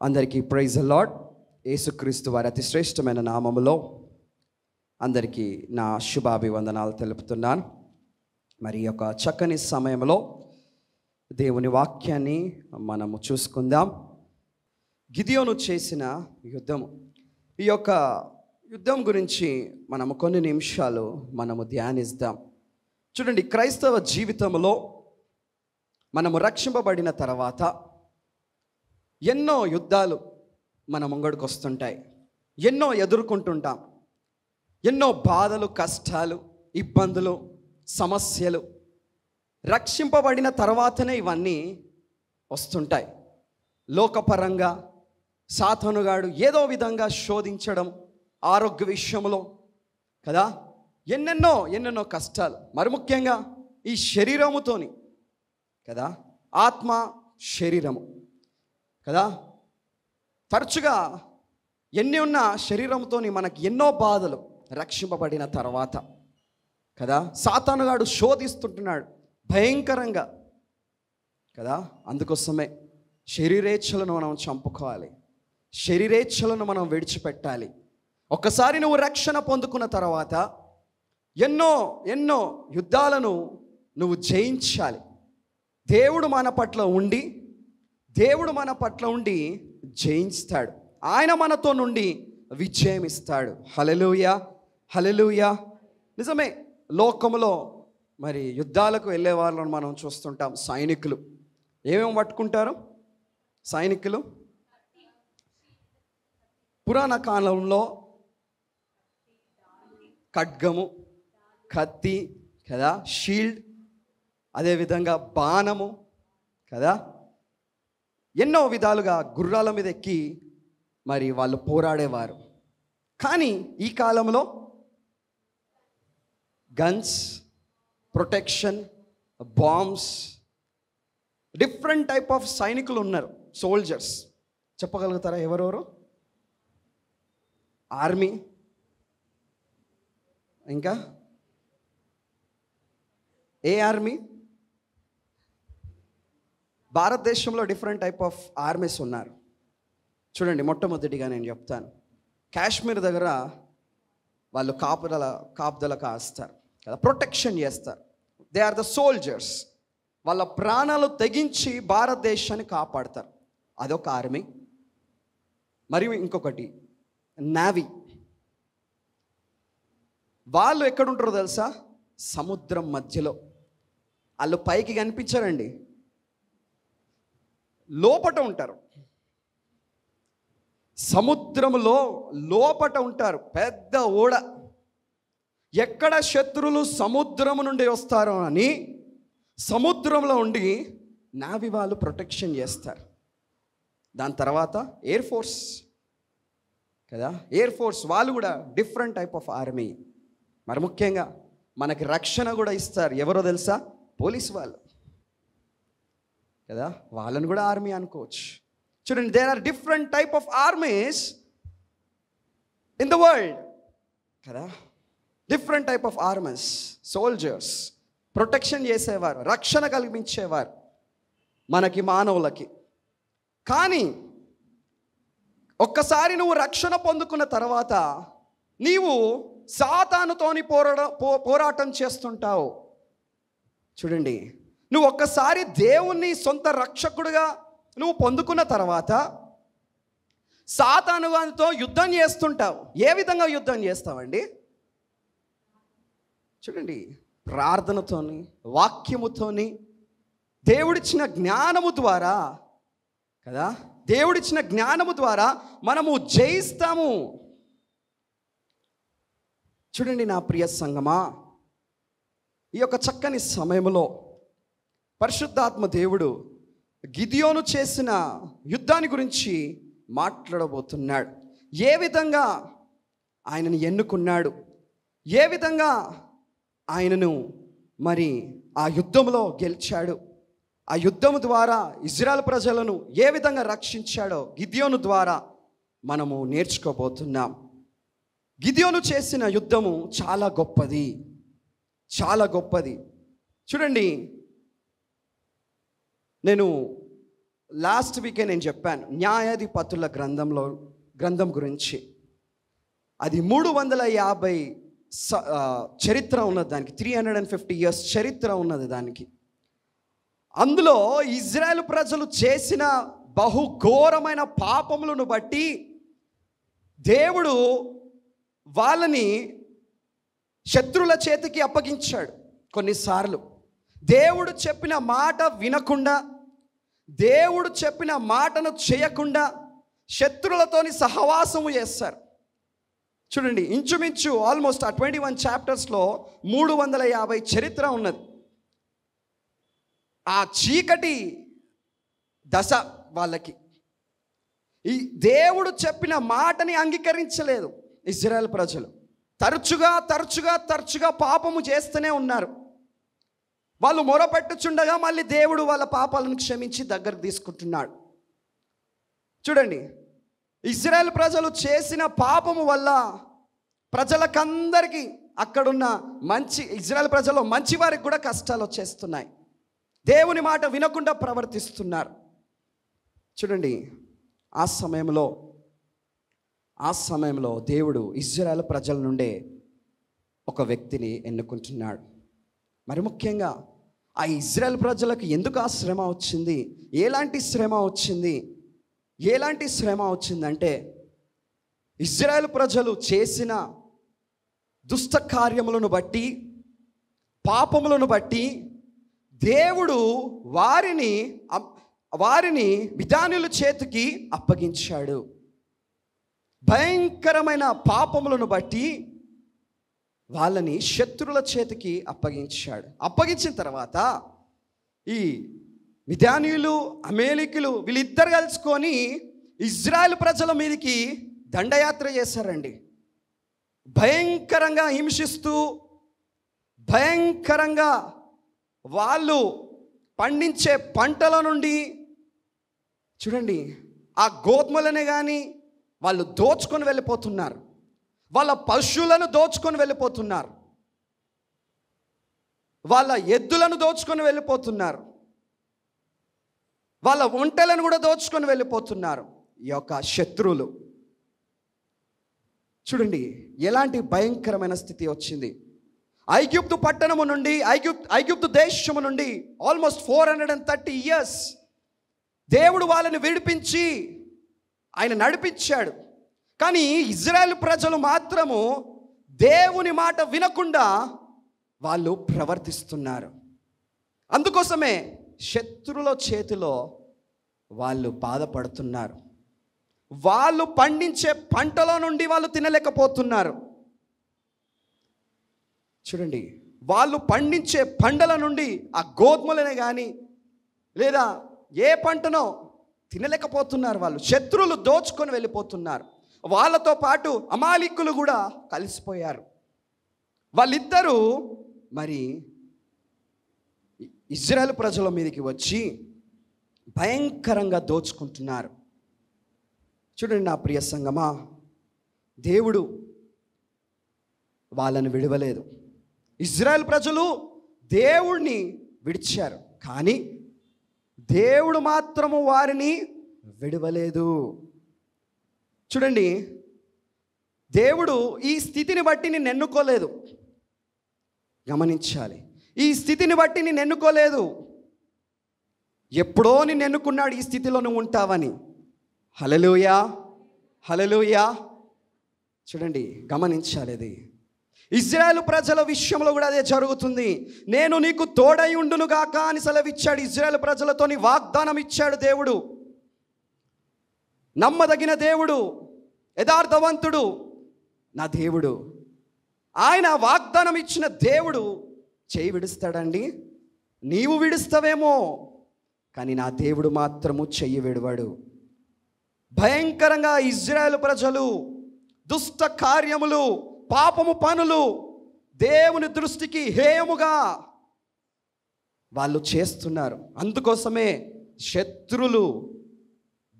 అందరికీ praise the lord. యేసుక్రీస్తు వారి అతి శ్రేష్టమైన నామములో అందరికీ నా శుభాభివందనాలు తెలుపుతున్నాను. మరి యొక్క చక్కని సమయంలో దేవుని వాక్యాన్ని మనము చూసుకుందాం. గిదియోను చేసిన యుద్ధము. ఈ యొక్క యుద్ధం గురించి మనము కొన్ని నిమిషాలు మనము ధ్యానిద్దాం. చూడండి, క్రైస్తవ జీవితంలో మనము రక్షింపబడిన తర్వాత ఎన్నో యుద్ధాలు మన ముంగడికి వస్తుంటాయి, ఎన్నో ఎదుర్కొంటుంటాం, ఎన్నో బాధలు, కష్టాలు, ఇబ్బందులు, సమస్యలు. రక్షింపబడిన తర్వాతనే ఇవన్నీ వస్తుంటాయి. లోకపరంగా సాతానుగాడు ఏదో విధంగా శోధించడం, ఆరోగ్య విషయంలో కదా, ఎన్నెన్నో కష్టాలు. మరి ముఖ్యంగా ఈ శరీరముతోని కదా, ఆత్మ శరీరము కదా, తరచుగా ఎన్ని ఉన్న శరీరంతోని మనకి ఎన్నో బాధలు రక్షింపబడిన తర్వాత కదా. సాతానుగాడు శోధిస్తుంటున్నాడు భయంకరంగా కదా. అందుకోసమే శరీరేచ్ఛలను మనం చంపుకోవాలి, శరీరేచ్ఛలను మనం విడిచిపెట్టాలి. ఒక్కసారి నువ్వు రక్షణ పొందుకున్న తర్వాత ఎన్నో యుద్ధాలను నువ్వు జయించాలి. దేవుడు మన పట్ల ఉండి జయిస్తాడు. ఆయన మనతో నుండి విజయం ఇస్తాడు. హల్లెలూయా, హల్లెలూయా. నిజమే, లోకంలో మరి యుద్ధాలకు వెళ్ళే వాళ్ళని మనం చూస్తుంటాం. సైనికులు ఏమేమి పట్టుకుంటారు? సైనికులు పురాణ కాలంలో ఖడ్గము, కత్తి కదా, షీల్డ్, అదేవిధంగా బాణము కదా, ఎన్నో విధాలుగా గుర్రాల మీద ఎక్కి మరి వాళ్ళు పోరాడేవారు. కానీ ఈ కాలంలో guns, protection, bombs, different type of సైనికులు ఉన్నారు, సోల్జర్స్. చెప్పగలుగుతారా ఎవరెవరు? ఆర్మీ, ఇంకా ఏ ఆర్మీ? భారతదేశంలో డిఫరెంట్ టైప్ ఆఫ్ ఆర్మీస్ ఉన్నారు. చూడండి, మొట్టమొదటిగా నేను చెప్తాను. కాశ్మీర్ దగ్గర వాళ్ళు కాపుదల కాస్తారు కదా, ప్రొటెక్షన్ చేస్తారు. They are the soldiers. వాళ్ళ ప్రాణాలు తెగించి భారతదేశాన్ని కాపాడతారు. అదొక ఆర్మీ. మరియు ఇంకొకటి నేవీ. వాళ్ళు ఎక్కడుంటారో తెలుసా? సముద్రం మధ్యలో. వాళ్ళు పైకి కనిపించారండి, లోపట ఉంటారు. సముద్రములో లోపట ఉంటారు. పెద్ద ఓడ. ఎక్కడ శత్రువులు సముద్రము నుండి వస్తారో అని సముద్రంలో ఉండి నావీ వాళ్ళు ప్రొటెక్షన్ చేస్తారు. దాని తర్వాత ఎయిర్ ఫోర్స్ కదా, ఎయిర్ ఫోర్స్ వాళ్ళు కూడా డిఫరెంట్ టైప్ ఆఫ్ ఆర్మీ. మరి ముఖ్యంగా మనకి రక్షణ కూడా ఇస్తారు. ఎవరో తెలుసా? పోలీస్ వాళ్ళు కదా, వాళ్ళని కూడా ఆర్మీ అనుకోవచ్చు. చూడండి, there are different type of armies in the world కదా. Different type of armies, soldiers, protection చేసేవారు, రక్షణ కల్పించేవారు మనకి, మానవులకి. కానీ ఒక్కసారి నువ్వు రక్షణ పొందుకున్న తర్వాత నీవు సాతానుతోని పోరాటం చేస్తుంటావు. చూడండి, నువ్వు ఒక్కసారి దేవుణ్ణి సొంత రక్షకుడుగా నువ్వు పొందుకున్న తర్వాత సాతానుతో యుద్ధం చేస్తుంటావు. ఏ విధంగా యుద్ధం చేస్తావండి? చూడండి, ప్రార్థనతోని, వాక్యముతోని, దేవుడిచ్చిన జ్ఞానము ద్వారా కదా, దేవుడిచ్చిన జ్ఞానము ద్వారా మనము జయిస్తాము. చూడండి నా ప్రియ సంగమా, ఈ యొక్క చక్కని సమయంలో పరిశుద్ధాత్మ దేవుడు గిదియోను చేసిన యుద్ధాన్ని గురించి మాట్లాడబోతున్నాడు. ఏ విధంగా ఆయనను ఎన్నుకున్నాడు, ఏ విధంగా ఆయనను మరి ఆ యుద్ధంలో గెలిచాడు, ఆ యుద్ధము ద్వారా ఇజ్రాయెల్ ప్రజలను ఏ విధంగా రక్షించాడో గిదియోను ద్వారా మనము నేర్చుకోబోతున్నాం. గిదియోను చేసిన యుద్ధము చాలా గొప్పది, చాలా గొప్పది. చూడండి, నేను లాస్ట్ వీకే నేను చెప్పాను న్యాయాధిపతుల గ్రంథం గురించి. అది 350 చరిత్ర ఉన్నది దానికి, 350 years చరిత్ర ఉన్నది దానికి. అందులో ఇజ్రాయెల్ ప్రజలు చేసిన బహుఘోరమైన పాపములను బట్టి దేవుడు వాళ్ళని శత్రువుల చేతికి అప్పగించాడు. కొన్నిసార్లు దేవుడు చెప్పిన మాట వినకుండా, దేవుడు చెప్పిన మాటను చేయకుండా శత్రువులతోని సహవాసము చేస్తారు. చూడండి, ఇంచుమించు ఆల్మోస్ట్ ఆ 21 chaptersలో 350 చరిత్ర ఉన్నది. ఆ చీకటి దశ వాళ్ళకి. ఈ దేవుడు చెప్పిన మాటని అంగీకరించలేదు ఇజ్రాయెల్ ప్రజలు. తరచుగా పాపము చేస్తూనే ఉన్నారు. వాళ్ళు మొరపెట్టుచుండగా మళ్ళీ దేవుడు వాళ్ళ పాపాలను క్షమించి దగ్గరకు తీసుకుంటున్నాడు. చూడండి, ఇజ్రాయెల్ ప్రజలు చేసిన పాపము వల్ల ప్రజలకందరికీ, అక్కడున్న ఇజ్రాయెల్ ప్రజలు మంచి వారికి కూడా కష్టాలు వచ్చేస్తున్నాయి. దేవుని మాట వినకుండా ప్రవర్తిస్తున్నారు. చూడండి, ఆ సమయంలో దేవుడు ఇజ్రాయెల్ ప్రజల నుండే ఒక వ్యక్తిని ఎన్నుకుంటున్నాడు. మరి ముఖ్యంగా ఆ ఇజ్రాయెల్ ప్రజలకు ఎందుకు ఆ శ్రమ వచ్చింది? ఎలాంటి శ్రమ వచ్చిందంటే, ఇజ్రాయెల్ ప్రజలు చేసిన దుష్ట కార్యములను బట్టి, పాపములను బట్టి దేవుడు వారిని మిద్యానీయుల చేతికి అప్పగించాడు. భయంకరమైన పాపములను బట్టి వాళ్ళని శత్రువుల చేతికి అప్పగించాడు. అప్పగించిన తర్వాత ఈ మిద్యానీయులు, అమేలీకులు వీళ్ళిద్దరు కలుసుకొని ఇజ్రాయెల్ ప్రజల మీదకి దండయాత్ర చేశారండి. భయంకరంగా హింసిస్తూ, భయంకరంగా వాళ్ళు పండించే పంటల నుండి, చూడండి, ఆ గోధుమలనే కానీ వాళ్ళు దోచుకొని వెళ్ళిపోతున్నారు. వాళ్ళ పశువులను దోచుకొని వెళ్ళిపోతున్నారు. వాళ్ళ ఎద్దులను దోచుకొని వెళ్ళిపోతున్నారు. వాళ్ళ ఒంటెలను కూడా దోచుకొని వెళ్ళిపోతున్నారు ఈ యొక్క శత్రువులు. చూడండి, ఎలాంటి భయంకరమైన స్థితి వచ్చింది. ఐగుప్తు పట్టణము నుండి, ఐగుప్తు దేశము నుండి ఆల్మోస్ట్ 430 years దేవుడు వాళ్ళని విడిపించి ఆయన నడిపించాడు. కానీ ఇజ్రాయెల్ ప్రజలు మాత్రము దేవుని మాట వినకుండా వాళ్ళు ప్రవర్తిస్తున్నారు. అందుకోసమే శత్రువుల చేతిలో వాళ్ళు బాధపడుతున్నారు. వాళ్ళు పండించే పంటల నుండి వాళ్ళు తినలేకపోతున్నారు. చూడండి, వాళ్ళు పండించే పంటల నుండి ఆ గోధుమలనే కానీ లేదా ఏ పంటనో తినలేకపోతున్నారు. వాళ్ళు శత్రువులు దోచుకొని వెళ్ళిపోతున్నారు. వాళ్ళతో పాటు అమాలికులు కూడా కలిసిపోయారు. వాళ్ళిద్దరూ మరి ఇజ్రాయెల్ ప్రజల మీదకి వచ్చి భయంకరంగా దోచుకుంటున్నారు. చూడండి నా ప్రియ సంగమా, దేవుడు వాళ్ళని విడవలేదు. ఇజ్రాయెల్ ప్రజలు దేవుడిని విడిచారు, కానీ దేవుడు మాత్రము వారిని విడవలేదు. చూడండి, దేవుడు ఈ స్థితిని బట్టి నిన్ను ఎన్నుకోలేదు. గమనించాలి, ఈ స్థితిని బట్టి నిన్ను ఎన్నుకోలేదు. ఎప్పుడో నిన్ను ఎన్నుకున్నాడు ఈ స్థితిలో నువ్వు ఉంటావని. హల్లెలూయా, హల్లెలూయా. చూడండి, గమనించాలి. అది ఇజ్రాయెల్ ప్రజల విషయంలో కూడా అదే జరుగుతుంది. నేను నీకు తోడై ఉండును గాక అని సెలవిచ్చాడు. ఇజ్రాయెల్ ప్రజలతోని వాగ్దానం ఇచ్చాడు దేవుడు. నమ్మదగిన దేవుడు, యథార్థవంతుడు నా దేవుడు. ఆయన వాగ్దానం ఇచ్చిన దేవుడు చేయి విడుస్తాడండి? నీవు విడుస్తావేమో, కానీ నా దేవుడు మాత్రము చెయ్యి విడవాడు. భయంకరంగా ఇజ్రాయెల్ ప్రజలు దుష్ట కార్యములు, పాపము పనులు, దేవుని దృష్టికి హేయముగా వాళ్ళు చేస్తున్నారు. అందుకోసమే శత్రులు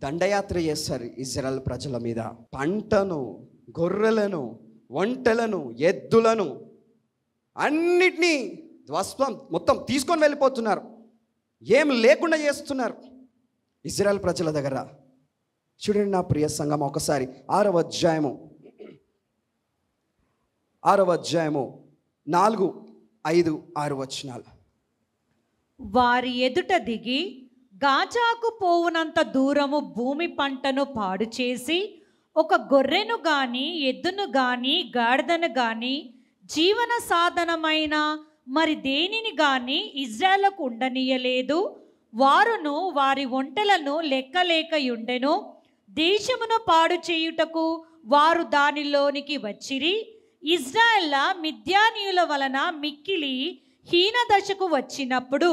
దండయాత్ర చేస్తారు ఇజ్రాయెల్ ప్రజల మీద. పంటను, గొర్రెలను, ఒంటెలను, ఎద్దులను అన్నిటినీ మొత్తం తీసుకొని వెళ్ళిపోతున్నారు. ఏం లేకుండా చేస్తున్నారు. ఇజ్రాయెల్ ప్రజల దగ్గర. చూడండి నా ప్రియ సంఘం, ఒకసారి 6వ అధ్యాయము 4, 5, 6 వచనాలు. వారి ఎదుట దిగి గాజాకు పోవునంత దూరము భూమి పంటను పాడు చేసి ఒక గొర్రెను గాని ఎద్దును గాని గాడిదను గాని జీవన సాధనమైన మరి దేనిని గాని ఇజ్రాయేలుకు ఉండనీయలేదు. వారును వారి ఒంటెలను లెక్కలేకయుండెను. దేశమును పాడు చేయుటకు వారు దానిలోనికి వచ్చిరి. ఇజ్రాయేల్ మిద్యానీయుల వలన మిక్కిలి హీన దశకు వచ్చినప్పుడు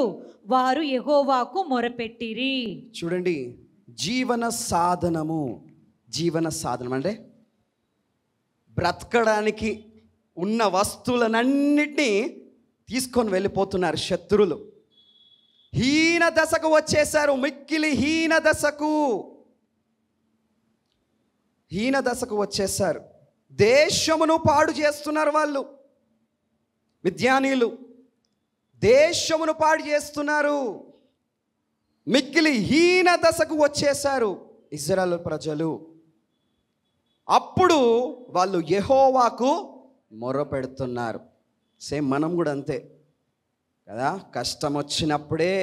వారు యెహోవాకు మొరపెట్టిరి. చూడండి, జీవన సాధనం అంటే బ్రతకడానికి ఉన్న వస్తువులన్నిటినీ తీసుకొని వెళ్ళిపోతున్నారు శత్రువులు. హీన దశకు వచ్చేశారు, మిక్కిలి హీన దశకు వచ్చేశారు. దేశమును పాడు చేస్తున్నారు వాళ్ళు. మిద్యానీయులు దేశమును పాడు చేస్తున్నారు. మిక్కిలి హీన దశకు వచ్చేశారు ఇశ్రాయేలు ప్రజలు. అప్పుడు వాళ్ళు యెహోవాకు మొరపెడుతున్నారు. సేమ్ మనం కూడా అంతే కదా. కష్టం వచ్చినప్పుడే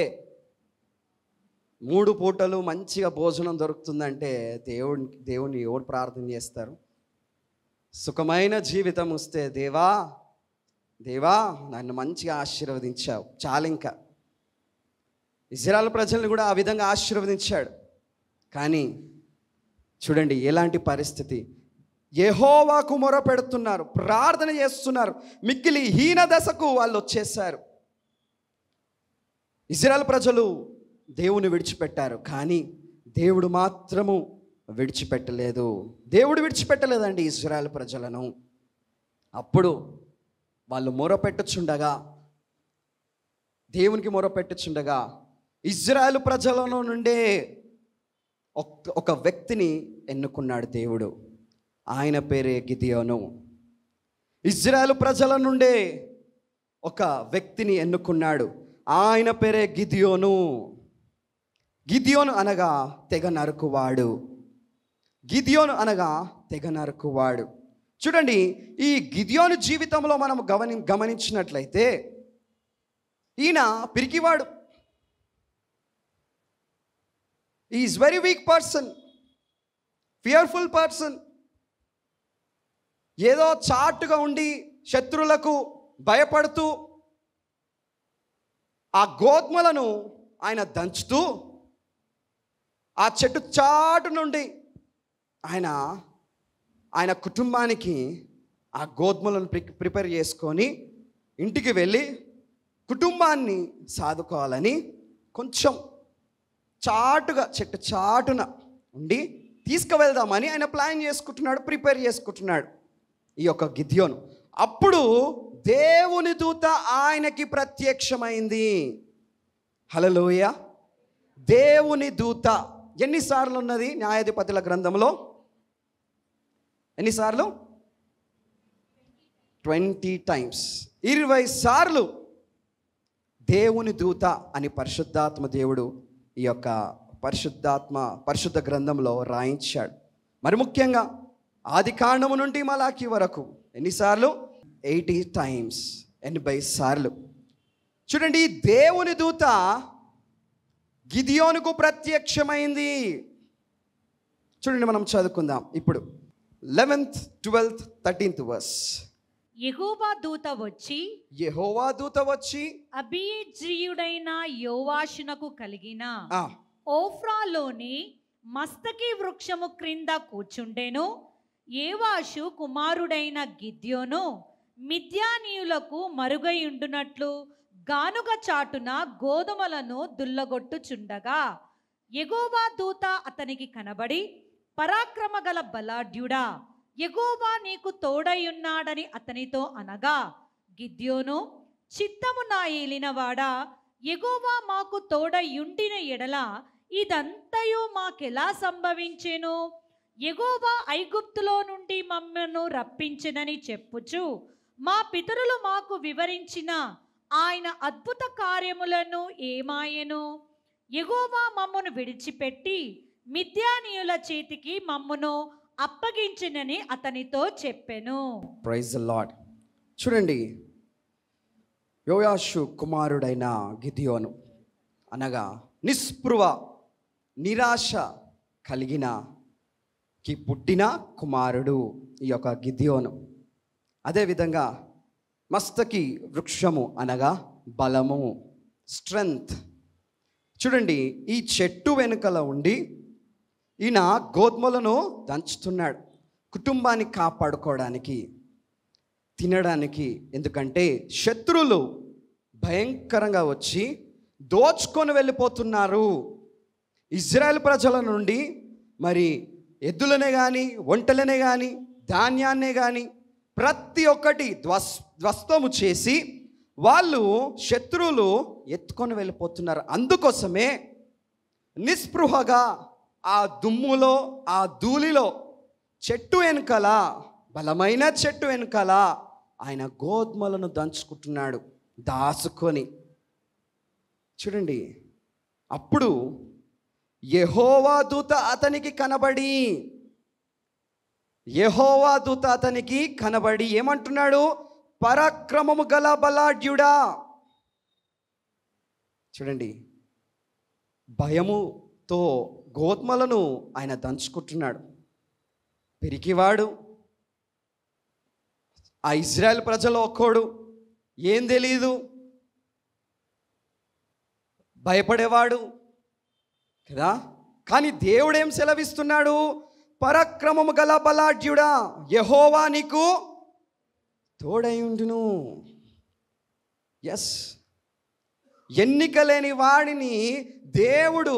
3 పూటలు మంచిగా భోజనం దొరుకుతుందంటే దేవుని ఎవరు ప్రార్థన చేస్తారు? సుఖమైన జీవితం వస్తే దేవా నన్ను మంచిగా ఆశీర్వదించావు చాలు. ఇంకా ఇశ్రాయేలు ప్రజల్ని కూడా ఆ విధంగా ఆశీర్వదించాడు. కానీ చూడండి ఎలాంటి పరిస్థితి. యెహోవాకు మొరపెడుతున్నారు, ప్రార్థన చేస్తున్నారు. మిక్కిలి హీన దశకు వాళ్ళు వచ్చేసారు. ఇశ్రాయేలు ప్రజలు దేవుని విడిచిపెట్టారు, కానీ దేవుడు మాత్రము విడిచిపెట్టలేదు. దేవుడు విడిచిపెట్టలేదండి ఇశ్రాయేలు ప్రజలను. అప్పుడు వాళ్ళు మొరపెట్టుచుండగా, దేవునికి మొరపెట్టుచుండగా ఇశ్రాయేలు ప్రజలను నుండే ఒక వ్యక్తిని ఎన్నుకున్నాడు దేవుడు. ఆయన పేరే గిదియోను. ఇశ్రాయేలు ప్రజల నుండే ఒక వ్యక్తిని ఎన్నుకున్నాడు. ఆయన పేరే గిదియోను. గిదియోను అనగా తెగ నరుకువాడు. చూడండి, ఈ గిదియోను జీవితంలో మనం గమనించినట్లయితే ఈయన పిరికివాడు. Is very weak person, fearful person. ఏదో చాటుగా ఉండి శత్రువులకు భయపడుతూ ఆ గోధుమలను ఆయన దంచుతూ ఆ చెట్టు చాటు నుండి ఆయన కుటుంబానికి ఆ గోధుమలను ప్రిపేర్ చేసుకొని ఇంటికి వెళ్ళి కుటుంబాన్ని సాదుకోవాలని కొంచెం చాటుగా చెట్టు చాటున ఉండి తీసుకువెళ్దామని ఆయన ప్లాన్ చేసుకుంటున్నాడు, ప్రిపేర్ చేసుకుంటున్నాడు ఈ యొక్క గిద్యోను. అప్పుడు దేవుని దూత ఆయనకి ప్రత్యక్షమైంది. హల్లెలూయా. దేవుని దూత ఎన్నిసార్లు ఉన్నది న్యాయాధిపతుల గ్రంథంలో? ఎన్నిసార్లు? 20 times, 20 సార్లు దేవుని దూత అని పరిశుద్ధాత్మ దేవుడు ఈ యొక్క పరిశుద్ధ గ్రంథంలో రాయించాడు. మరి ముఖ్యంగా ఆది కాండము నుండి మలాకి వరకు ఎన్నిసార్లు? 80 times, 80 సార్లు. చూడండి, దేవుని దూత గిదియోనుకు ప్రత్యక్షమైంది. చూడండి, మనం చదువుకుందాం ఇప్పుడు 11th, 12th, 13th verse. యెహోవా దూత వచ్చి అబీయజ్రీయుడైన యోవాషునకు కలిగిన ఓఫ్రాలోని మస్తకి వృక్షము క్రింద కూర్చుండెను. యోవాషు కుమారుడైన గిద్యోను మిద్యానీయులకు మరుగైయుండునట్లు గానుగ చాటున గోధుమలను దుల్లగొట్టుచుండగా యెహోవా దూత అతనికి కనబడి, పరాక్రమ గల బలాఢ్యుడా, యెహోవా నీకు తోడైయున్నాడని అతనితో అనగా, గిద్యోను, చిత్తము నా ఏలినవాడా, యెహోవా మాకు తోడైయుండిన ఎడల ఇదంతయు మాకెలా సంభవించెను? యెహోవా ఐగుప్తులో నుండి మమ్మను రప్పించెనని చెప్పుచు మా పితరులు మాకు వివరించిన ఆయన అద్భుత కార్యములను ఏమాయెను? యెహోవా మమ్మును విడిచిపెట్టి మిద్యానీయుల చేతికి మమ్మును అప్పగించినని అతనితో చెప్పెను. Praise the lord. చూడండి, యోయాషు కుమారుడైన గిదియోను అనగా నిస్పృహ నిరాశ కలిగిన పుట్టిన కుమారుడు ఈ యొక్క గిదియోను. అదేవిధంగా మస్తకి వృక్షము అనగా బలము, స్ట్రెంగ్త్. చూడండి, ఈ చెట్టు వెనుకల ఉండి ఈయన గోధుమలను దంచుతున్నాడు కుటుంబాన్ని కాపాడుకోవడానికి, తినడానికి. ఎందుకంటే శత్రువులు భయంకరంగా వచ్చి దోచుకొని వెళ్ళిపోతున్నారు. ఇజ్రాయెల్ ప్రజల నుండి మరి ఎద్దులనే కానీ, ఒంటెలనే కానీ, ధాన్యాన్నే కానీ ప్రతి ఒక్కటి ధ్వస్తము చేసి వాళ్ళు శత్రువులు ఎత్తుకొని వెళ్ళిపోతున్నారు. అందుకోసమే నిస్పృహగా ఆ దుమ్ములో, ఆ ధూళిలో చెట్టు వెనుకల, బలమైన చెట్టు వెనుకల ఆయన గోధుమలను దంచుకుంటున్నాడు దాచుకొని. చూడండి, అప్పుడు యెహోవా దూత అతనికి కనబడి ఏమంటున్నాడు? పరాక్రమము గల బలాఢ్యుడా. చూడండి, భయముతో గోధుమలను ఆయన దంచుకుంటున్నాడు. పిరికివాడు, ఆ ఇజ్రాయెల్ ప్రజలు ఒక్కోడు, ఏం తెలీదు, భయపడేవాడు కదా. కానీ దేవుడేం సెలవిస్తున్నాడు? పరాక్రమము గల బలాఢ్యుడా, యెహోవా నీకు తోడైయుండును. ఎస్, ఎన్నిక లేని వాడిని దేవుడు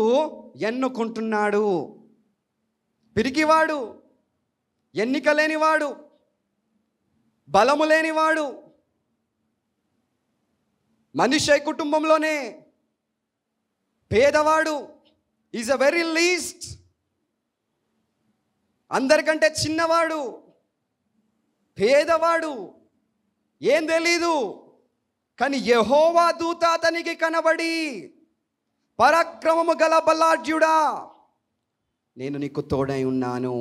ఎన్నుకుంటున్నాడు. పిరికివాడు, ఎన్నిక లేనివాడు, బలము లేనివాడు, మనిషి కుటుంబంలోనే పేదవాడు, ఈజ్ అ వెరీ లీస్ట్, అందరికంటే చిన్నవాడు, పేదవాడు, ఏం తెలీదు. కానీ యెహోవా దూత అతనికి కనబడి పరాక్రమము గల బలాఢ్యుడా, నేను నీకు తోడై ఉన్నాను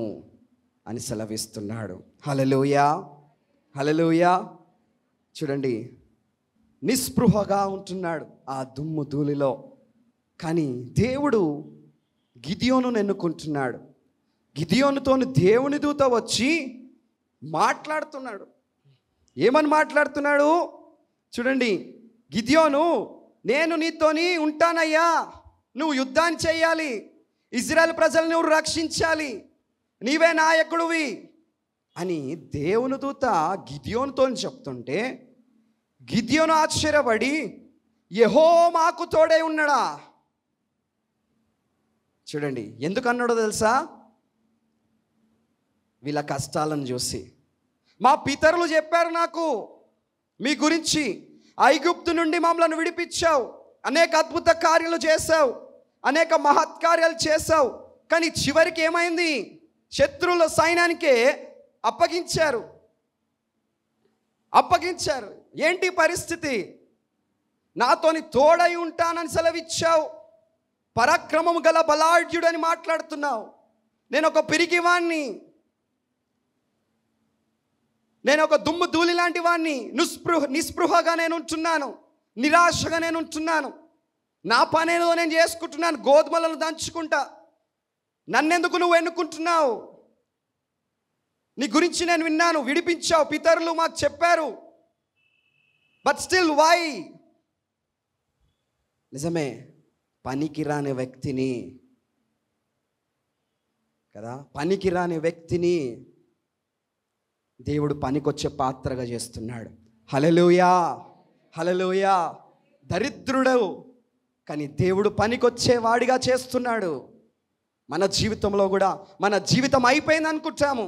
అని సెలవిస్తున్నాడు. హల్లెలూయా, హల్లెలూయా. చూడండి, నిస్పృహగా ఉంటున్నాడు ఆ దుమ్ము ధూళిలో. కానీ దేవుడు గిదియోనును ఎన్నుకుంటున్నాడు. గిదియోనుతో దేవుని దూత వచ్చి మాట్లాడుతున్నాడు. ఏమని మాట్లాడుతున్నాడు? చూడండి, గిదియోను, నేను నీతోని ఉంటానయ్యా, నువ్వు యుద్ధాన్ని చేయాలి, ఇజ్రాయెల్ ప్రజల్ని నువ్వు రక్షించాలి, నీవే నాయకుడివి అని దేవుని దూత గిదియోనుతో చెప్తుంటే గిదియోను ఆశ్చర్యపడి, యెహోవా మాకు తోడై ఉన్నాడా. చూడండి, ఎందుకు అన్నాడో తెలుసా? వీళ్ళ కష్టాలను చూసి, మా పితరులు చెప్పారు నాకు మీ గురించి, ఐగుప్తు నుండి మమ్మల్ని విడిపించావు, అనేక అద్భుత కార్యాలు చేశావు, అనేక మహత్కార్యాలు చేశావు, కానీ చివరికి ఏమైంది? శత్రువుల సైన్యానికే అప్పగించారు. ఏంటి పరిస్థితి? నాతోని తోడై ఉంటానని సెలవిచ్చావు, పరాక్రమము గల బలాఢ్యుడని మాట్లాడుతున్నావు. నేను ఒక పిరికివాణ్ణి, నేను ఒక దుమ్ము ధూళి లాంటి వాణ్ణి, నిస్పృహగా నేను ఉంటున్నాను, నిరాశగా నేను ఉంటున్నాను, నా పనేదో నేను చేసుకుంటున్నాను, గోధుమలను దంచుకుంటా, నన్నెందుకు నువ్వు ఎన్నుకుంటున్నావు? నీ గురించి నేను విన్నాను, విడిపించావు, పితరులు మాకు చెప్పారు, బట్ స్టిల్ వై? నిజమే, పనికిరాని వ్యక్తిని కదా, పనికిరాని వ్యక్తిని దేవుడు పనికొచ్చే పాత్రగా చేస్తున్నాడు. హల్లెలూయా, హల్లెలూయా. దరిద్రుడు కానీ దేవుడు పనికొచ్చే వాడిగా చేస్తున్నాడు. మన జీవితంలో కూడా, మన జీవితం అయిపోయింది అనుకుంటాము,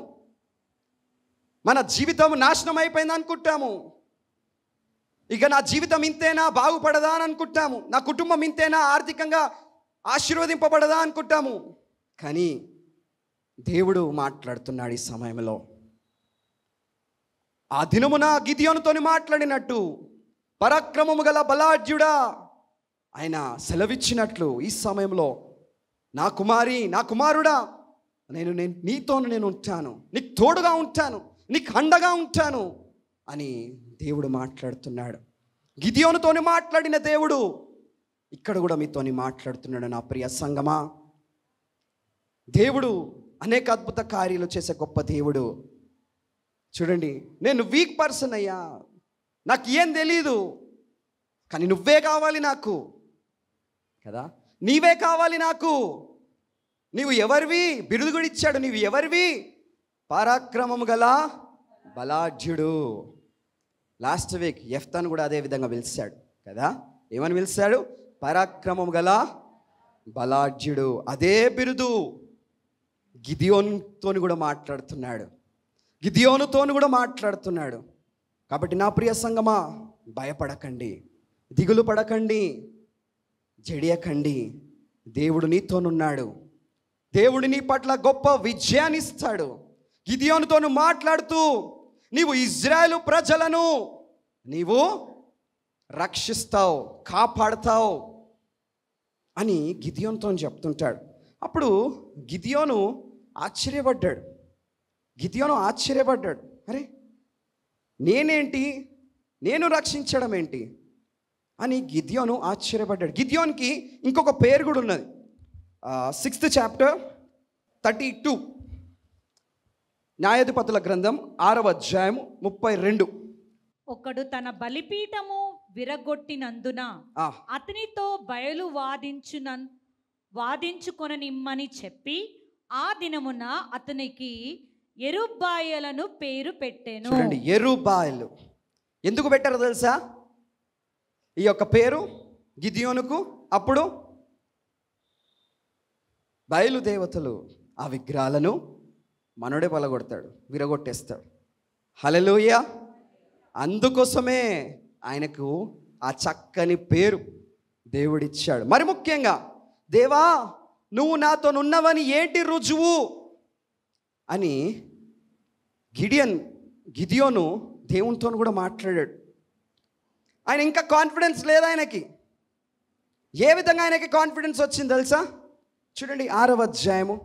మన జీవితం నాశనం అయిపోయింది అనుకుంటాము, ఇక నా జీవితం ఇంతేనా, బాగుపడదా అని అనుకుంటాము, నా కుటుంబం ఇంతేనా, ఆర్థికంగా ఆశీర్వదింపబడదా అనుకుంటాము. కానీ దేవుడు మాట్లాడుతున్నాడు ఈ సమయంలో. ఆ దినమున గిదియోనుతోని మాట్లాడినట్టు, పరాక్రమము గల బలాఢ్యుడా, ఆయన సెలవిచ్చినట్లు ఈ సమయంలో నా కుమారి, నా కుమారుడా, నేను నీతో ఉంటాను, నీకు తోడుగా ఉంటాను, నీకు అండగా ఉంటాను అని దేవుడు మాట్లాడుతున్నాడు. గిదియోనుతోని మాట్లాడిన దేవుడు ఇక్కడ కూడా మీతోని మాట్లాడుతున్నాడు. నా ప్రియ సంగమా, దేవుడు అనేక అద్భుత కార్యాలు చేసే గొప్ప దేవుడు. చూడండి, నేను వీక్ పర్సన్ అయ్యా, నాకు ఏం తెలీదు, కానీ నువ్వే కావాలి నాకు కదా, నీవే కావాలి నాకు. నీవు ఎవరివి? బిరుదు కూడా ఇచ్చాడు. నీవు ఎవరివి? పరాక్రమము గల బలాఢ్యుడు. లాస్ట్ వీక్ యెఫ్తాను కూడా అదే విధంగా పిలిచాడు కదా. ఏమని పిలిచాడు? పరాక్రమము గల బలాఢ్యుడు. అదే బిరుదు గిదియోనుతోని కూడా మాట్లాడుతున్నాడు. కాబట్టి నా ప్రియ సంగమా, భయపడకండి, దిగులు పడకండి, జడియకండి. దేవుడు నీతోనున్నాడు. దేవుడు నీ పట్ల గొప్ప విజయాన్ని ఇస్తాడు. గిదియోనుతోను మాట్లాడుతూ, నీవు ఇజ్రాయేలు ప్రజలను నీవు రక్షిస్తావు, కాపాడుతావు అని గిదియోనుతో చెప్తుంటాడు. అప్పుడు గిదియోను ఆశ్చర్యపడ్డాడు. అరే, నేనేంటి, నేను రక్షించడం ఏంటి అని గిదియోను ఆశ్చర్యపడ్డాడు. గిదియోన్కి ఇంకొక పేరు కూడా ఉన్నది. 6th చాప్టర్ 32, న్యాయాధిపతుల గ్రంథం 6వ అధ్యాయం 32. ఒకడు తన బలిపీఠము విరగొట్టినందున అతనితో బయలు వాదించుకొననిమ్మని చెప్పి ఆ దినమున అతనికి యెరుబ్బయలను పేరు పెట్టెను. చూడండి, యెరుబ్బయలు ఎందుకు పెట్టారో తెలుసా? ఈ యొక్క పేరు గిదియోనుకు అప్పుడు బయలుదేవతలు ఆ విగ్రహాలను మనోడే పలగొడతాడు, విరగొట్టేస్తాడు. హల్లెలూయా. అందుకోసమే ఆయనకు ఆ చక్కని పేరు దేవుడిచ్చాడు. మరి ముఖ్యంగా, దేవా నువ్వు నాతో ఉన్నవని ఏంటి రుజువు అని గిదియోను దేవునితో కూడా మాట్లాడాడు. ఆయన ఇంకా కాన్ఫిడెన్స్ లేదు ఆయనకి. ఏ విధంగా ఆయనకి కాన్ఫిడెన్స్ వచ్చింది తెలుసా? చూడండి, 6వ అధ్యాయము.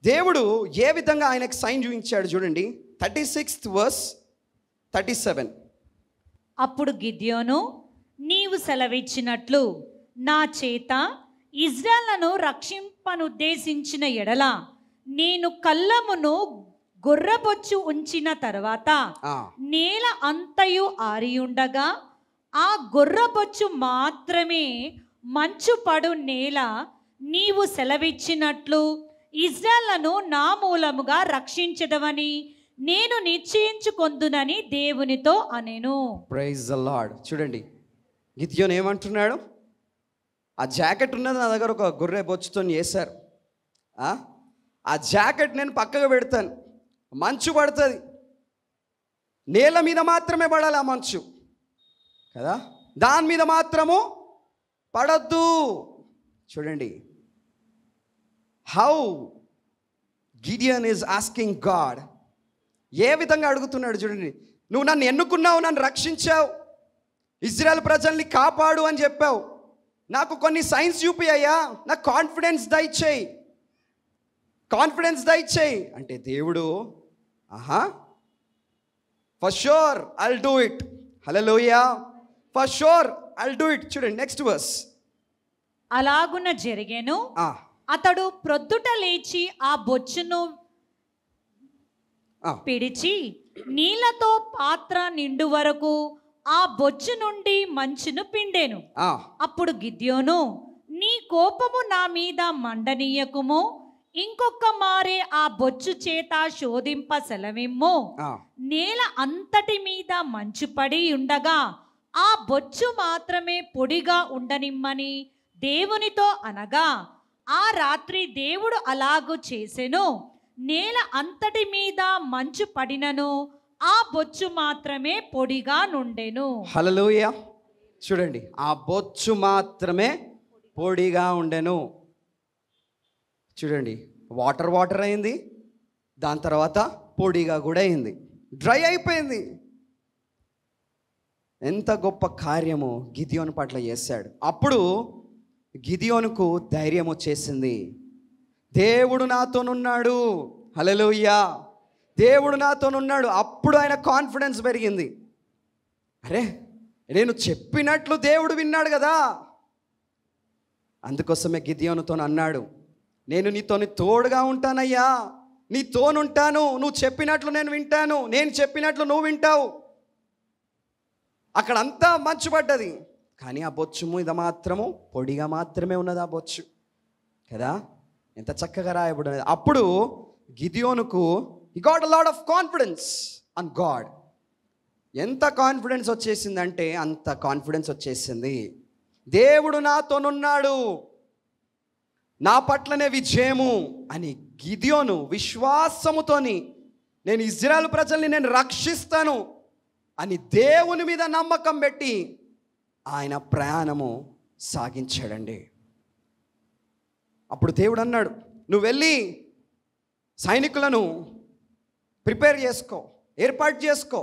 దేవుడు ఏ విధంగా ఆయనకు సైన్ చూపించాడు చూడండి. 36th verse 37. అప్పుడు గిద్యోను, నీవు సెలవిచ్చినట్లు నా చేత ఇజ్రాయేలును రక్షింపనుద్దేశించిన ఎడల నేను కళ్ళమును గొర్రెబొచ్చు ఉంచిన తర్వాత నేల అంతయు ఆరియుండగా ఆ గొర్రెబొచ్చు మాత్రమే మంచు పడు నేల నీవు సెలవిచ్చినట్లు ఇజ్రాయేలును నా మూలముగా రక్షించదవని నేను నిశ్చయించుకొందునని దేవునితో అనెను. Praise the lord. చూడండి, గిద్యోను ఏమంటున్నాడు? ఆ జాకెట్ ఉన్నది నా దగ్గర, ఒక గొర్రె బొచ్చుతో వేశారు. ఆ జాకెట్ నేను పక్కగా పెడతాను, మంచు పడుతుంది, నేల మీద మాత్రమే పడాలి ఆ మంచు కదా, దాని మీద మాత్రము పడద్దు. చూడండి, how Gideon is asking God. ఏ విధంగా అడుగుతున్నాడు చూడండి. నువ్వు నన్ను ఎన్నుకున్నావు, నన్ను రక్షించావు, ఇజ్రాయెల్ ప్రజల్ని కాపాడు అని చెప్పావు, నాకు కొన్ని సైన్స్ చూపియ్యా, నాకు కాన్ఫిడెన్స్ దయచేయి అంటే దేవుడు for sure I'll do it. Hallelujah. For sure I'll do it. చూడండి నెక్స్ట్ వర్స్. అలాగున జరిగెను. అతడు ప్రొద్దుట లేచి ఆ బొచ్చును పిడిచి నీళ్లతో పాత్ర నిండు వరకు ఆ బొచ్చు నుండి మంచును పిండెను. అప్పుడు గిద్యోను, నీ కోపము నా మీద మండనీయకుము, ఇంకొక మారే ఆ బొచ్చు చేత శోధింప సెలవిమ్ము. నేల అంతటి మీద మంచు పడి ఉండగా ఆ బొచ్చు మాత్రమే పొడిగా ఉండనిమ్మని దేవునితో అనగా ఆ రాత్రి దేవుడు అలాగు చేసెను. నేల అంతటి మీద మంచు పడినను ఆ బొచ్చు మాత్రమే పొడిగా నుండెను. హల్లెలూయా. చూడండి, ఆ బొచ్చు మాత్రమే పొడిగా ఉండెను. చూడండి, వాటర్ అయింది, దాని తర్వాత పొడిగా కూడా అయింది, డ్రై అయిపోయింది. ఎంత గొప్ప కార్యము గిదియోను పట్ల చేశాడు. అప్పుడు గిదియోనుకు ధైర్యం వచ్చేసింది. దేవుడు నాతోనున్నాడు, హల్లెలూయా, దేవుడు నాతోనున్నాడు. అప్పుడు ఆయన కాన్ఫిడెన్స్ పెరిగింది. అరే, నేను చెప్పినట్లు దేవుడు విన్నాడు కదా. అందుకోసమే గిదియోనుతో అన్నాడు, నేను నీతోని తోడుగా ఉంటానయ్యా, నీతోనుంటాను, నువ్వు చెప్పినట్లు నేను వింటాను, నేను చెప్పినట్లు నువ్వు వింటావు. అక్కడంతా మంచు పడ్డది, కానీ ఆ బొచ్చు మీద మాత్రము పొడిగా మాత్రమే ఉన్నది ఆ బొచ్చు కదా. ఎంత చక్కగా రాయబడినది. అప్పుడు గిదియోనుకు he got a lot of confidence on God. ఎంత కాన్ఫిడెన్స్ వచ్చేసిందంటే అంత కాన్ఫిడెన్స్ వచ్చేసింది. దేవుడు నాతోనున్నాడు, నా పట్లనే విజయము అని గిదియోను విశ్వాసముతోని నేను ఇజ్రాయెల్ ప్రజల్ని నేను రక్షిస్తాను అని దేవుని మీద నమ్మకం పెట్టి ఆయన ప్రయాణము సాగించాడండి. అప్పుడు దేవుడు అన్నాడు, నువ్వు వెళ్ళి సైనికులను ప్రిపేర్ చేసుకో, ఏర్పాటు చేసుకో.